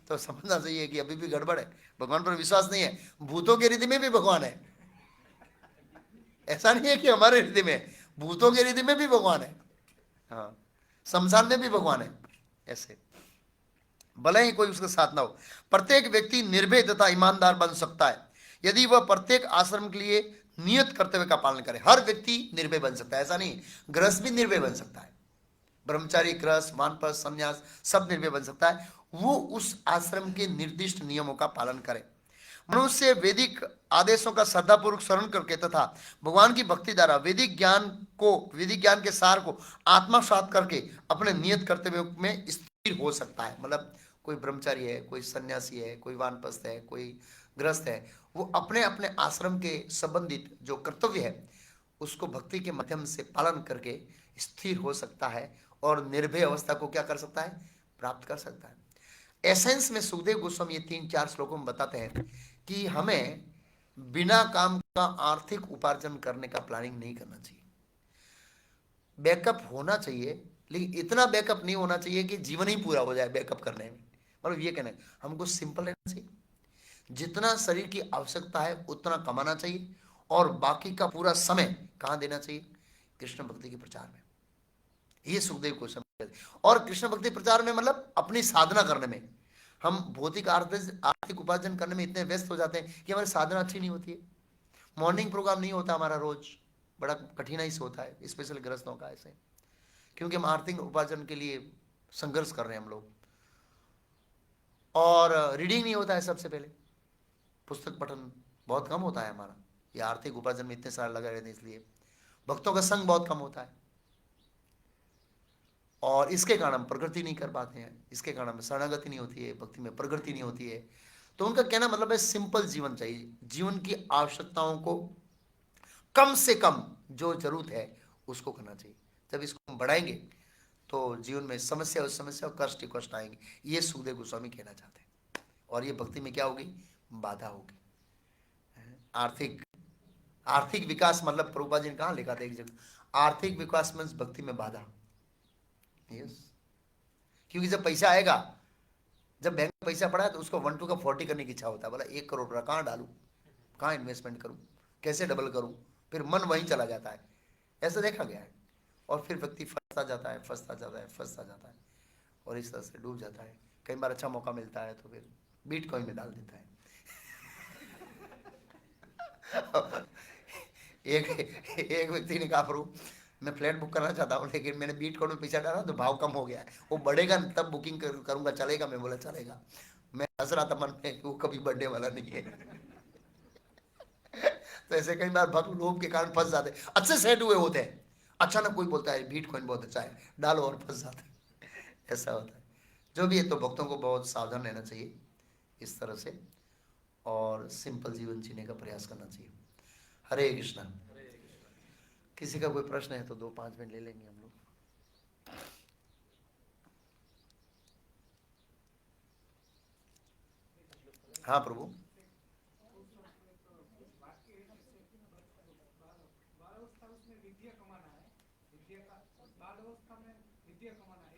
S1: तो समझना चाहिए कि अभी भी गड़बड़ है, भगवान पर विश्वास नहीं है। भूतों के हृदय में भी भगवान है, ऐसा नहीं है कि हमारे हृदय में, भूतों के हृदय में भी भगवान है, हाँ, शमशान में भी भगवान है। ऐसे भले ही कोई उसके साथ ना हो, प्रत्येक व्यक्ति निर्भय तथा ईमानदार बन सकता है यदि वह प्रत्येक आश्रम के लिए नियत कर्तव्य का पालन करे। हर व्यक्ति निर्भय बन सकता है, ऐसा नहीं, गृहस्थ भी निर्भय बन सकता है, ब्रह्मचारी, गृहस्थ, वानप्रस्थ, संन्यास सब निर्भय बन सकता है, वो उस आश्रम के निर्दिष्ट नियमों का पालन करे। मनुष्य वैदिक आदेशों का श्रद्धापूर्वक स्मरण करके तथा भगवान की भक्ति द्वारा वैदिक ज्ञान के सार को आत्मसात करके अपने नियत कर्तव्य में स्थिर हो सकता है। मतलब कोई ब्रह्मचारी है, कोई सन्यासी है, कोई वानप्रस्थ है, कोई गृहस्थ है, वो अपने अपने आश्रम के संबंधित जो कर्तव्य है उसको भक्ति के माध्यम से पालन करके स्थिर हो सकता है और निर्भय अवस्था को क्या कर सकता है, प्राप्त कर सकता है। एसेंस में सुखदेव गोस्वामी ये 3-4 श्लोकों में बताते हैं कि हमें बिना काम का आर्थिक उपार्जन करने का प्लानिंग नहीं करना चाहिए। बैकअप होना चाहिए, लेकिन इतना बैकअप नहीं होना चाहिए कि जीवन ही पूरा हो जाए बैकअप करने में। मतलब ये कहना है हमको सिंपल रहना चाहिए, जितना शरीर की आवश्यकता है उतना कमाना चाहिए और बाकी का पूरा समय कहाँ देना चाहिए, कृष्ण भक्ति के प्रचार में। ये सुखदेव को समझ। और कृष्ण भक्ति प्रचार में मतलब अपनी साधना करने में। हम भौतिक आर्थिक उपार्जन करने में इतने व्यस्त हो जाते हैं कि हमारी साधना अच्छी नहीं होती है। मॉर्निंग प्रोग्राम नहीं होता हमारा रोज, बड़ा कठिनाई से होता है, स्पेशल ग्रस्तों का ऐसे, क्योंकि हम आर्थिक उपार्जन के लिए संघर्ष कर रहे हैं हम लोग। और रीडिंग नहीं होता है, सबसे पहले पुस्तक पठन बहुत कम होता है हमारा, ये आर्थिक उपार्जन में इतने सारे लगे रहते हैं, इसलिए भक्तों का संग बहुत कम होता है और इसके कारण हम प्रगति नहीं कर पाते हैं, इसके कारण शरणागति नहीं होती है, भक्ति में प्रगति नहीं होती है। तो उनका कहना मतलब है सिंपल जीवन चाहिए, जीवन की आवश्यकताओं को कम से कम जो जरूरत है उसको करना चाहिए। जब इसको हम बढ़ाएंगे तो जीवन में समस्या और कष्ट ही कष्ट आएंगे। ये सुखदेव गोस्वामी कहना चाहते हैं। और ये भक्ति में क्या होगी, बाधा होगी। आर्थिक आर्थिक विकास मतलब प्रभुपाद जी ने कहाँ लिखा था एक जगह, आर्थिक विकास मीन्स भक्ति में बाधा। यस, क्योंकि जब पैसा आएगा, जब बैंक में पैसा पड़ा है तो उसको 1 to 40 करने की इच्छा होता है। बोला 1 करोड़ रुपया कहाँ डालूं, कहाँ इन्वेस्टमेंट करूं, कैसे डबल करूं, फिर मन वहीं चला जाता है। ऐसा देखा गया है। और फिर व्यक्ति फंसता जाता है, फंसता जाता है, फंसता जाता है और इस तरह से डूब जाता है। कई बार अच्छा मौका मिलता है तो फिर बिटकॉइन में डाल देता है। एक एक व्यक्ति ने कहा प्रभु मैं फ्लैट बुक करना चाहता हूँ, लेकिन मैंने बिटकॉइन में पैसा डाला तो भाव कम हो गया है, वो बढ़ेगा तब बुकिंग करूंगा, चलेगा? मैं बोला चलेगा। मैं हंस रहा था मन में कि वो कभी बढ़ने वाला नहीं है। तो ऐसे कई बार भक्त लोभ के कारण फंस जाते, अच्छे सेट हुए होते हैं, अचानक कोई बोलता है बिटकॉइन बहुत अच्छा है, डालो, और फंस जाते हैं। ऐसा होता है। जो भी है, तो भक्तों को बहुत सावधान रहना चाहिए इस तरह से और सिंपल जीवन जीने का प्रयास करना चाहिए। हरे कृष्णा। किसी का कोई प्रश्न है तो 2-5 मिनट ले लेंगे हम लोग। हाँ प्रभु।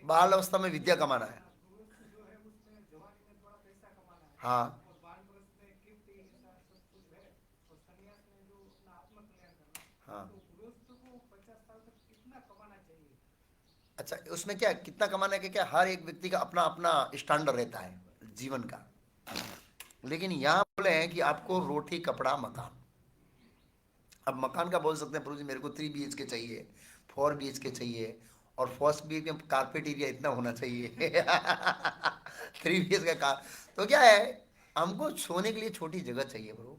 S1: बाल अवस्था में विद्या कमाना है। हाँ हाँ। अच्छा, उसमें क्या कितना कमाना है कि क्या, हर एक व्यक्ति का अपना अपना स्टैंडर्ड रहता है जीवन का। लेकिन यहाँ बोले हैं कि आपको रोटी कपड़ा मकान। अब मकान का बोल सकते हैं प्रभु जी मेरे को 3 BHK चाहिए, 4 BHK चाहिए और फर्स्ट BHK में कारपेट एरिया इतना होना चाहिए। 3 BHK का तो क्या है, हमको सोने के लिए छोटी जगह चाहिए प्रभु।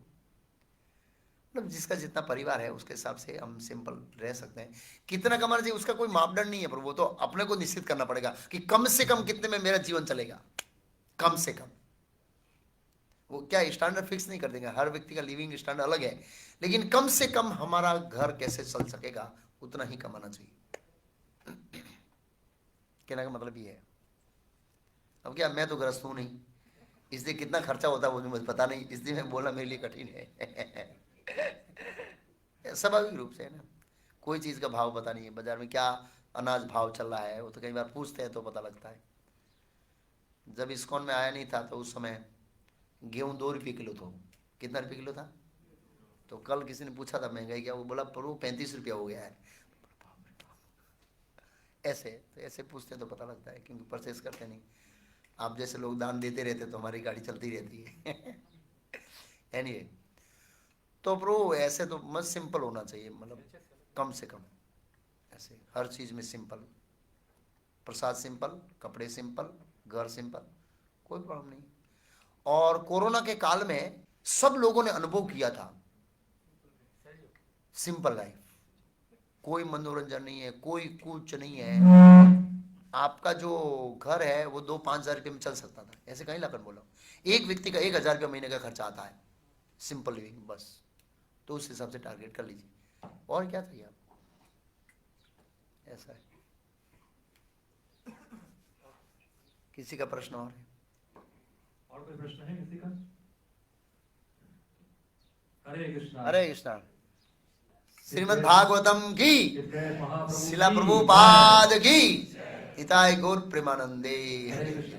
S1: मतलब जिसका जितना परिवार है उसके हिसाब से हम सिंपल रह सकते हैं। कितना कमाना चाहिए उसका कोई मापदंड नहीं है प्रभु, वो तो अपने को निश्चित करना पड़ेगा कि कम से कम कितने में मेरा जीवन चलेगा। कम से कम वो क्या स्टैंडर्ड फिक्स नहीं कर देंगे, हर व्यक्ति का लिविंग स्टैंडर्ड अलग है, लेकिन कम से कम हमारा घर कैसे चल सकेगा उतना ही कमाना चाहिए। कहने का मतलब ये है। अब क्या, मैं तो ग्रस्त हूं नहीं, इसलिए कितना खर्चा होता है वो मुझे पता नहीं, इसलिए मैं बोलना मेरे लिए कठिन है। स्वाभाविक रूप से है ना, कोई चीज का भाव पता नहीं है, बाजार में क्या अनाज भाव चल रहा है वो तो कई बार पूछते हैं तो पता लगता है। जब इस्कॉन में आया नहीं था तो उस समय गेहूं 2 रुपये किलो था। कितना रुपये किलो था? तो कल किसी ने पूछा था महंगाई क्या, वो बोला प्रभु 35 रुपया हो गया है। ऐसे तो ऐसे पूछते तो पता लगता है, क्योंकि परचेस करते नहीं। आप जैसे लोग दान देते रहते तो हमारी गाड़ी चलती रहती है। एनीवे, तो प्रभु ऐसे तो मत सिंपल होना चाहिए, मतलब कम से कम ऐसे हर चीज में सिंपल, प्रसाद सिंपल, कपड़े सिंपल, घर सिंपल, कोई प्रॉब्लम नहीं। और कोरोना के काल में सब लोगों ने अनुभव किया था सिंपल लाइफ, कोई मनोरंजन नहीं है, कोई कुछ नहीं है। आपका जो घर है वो 2-5 हजार रुपये में चल सकता था, ऐसे कहीं लाकर बोला। एक व्यक्ति का 1,000 रुपया महीने का खर्चा आता है, सिंपल लिविंग बस। तो उस हिसाब से टारगेट कर लीजिए, और क्या चाहिए आपको, ऐसा है। किसी का प्रश्न और है?
S2: और कोई प्रश्न है किसी का? हरे कृष्णा।
S1: हरे कृष्णा। श्रीमद् भागवतम की,
S2: महाप्रभु
S1: शिला
S2: की
S1: प्रभुपाद की, हिताय गौर प्रेमानंदे।
S2: हरे कृष्ण।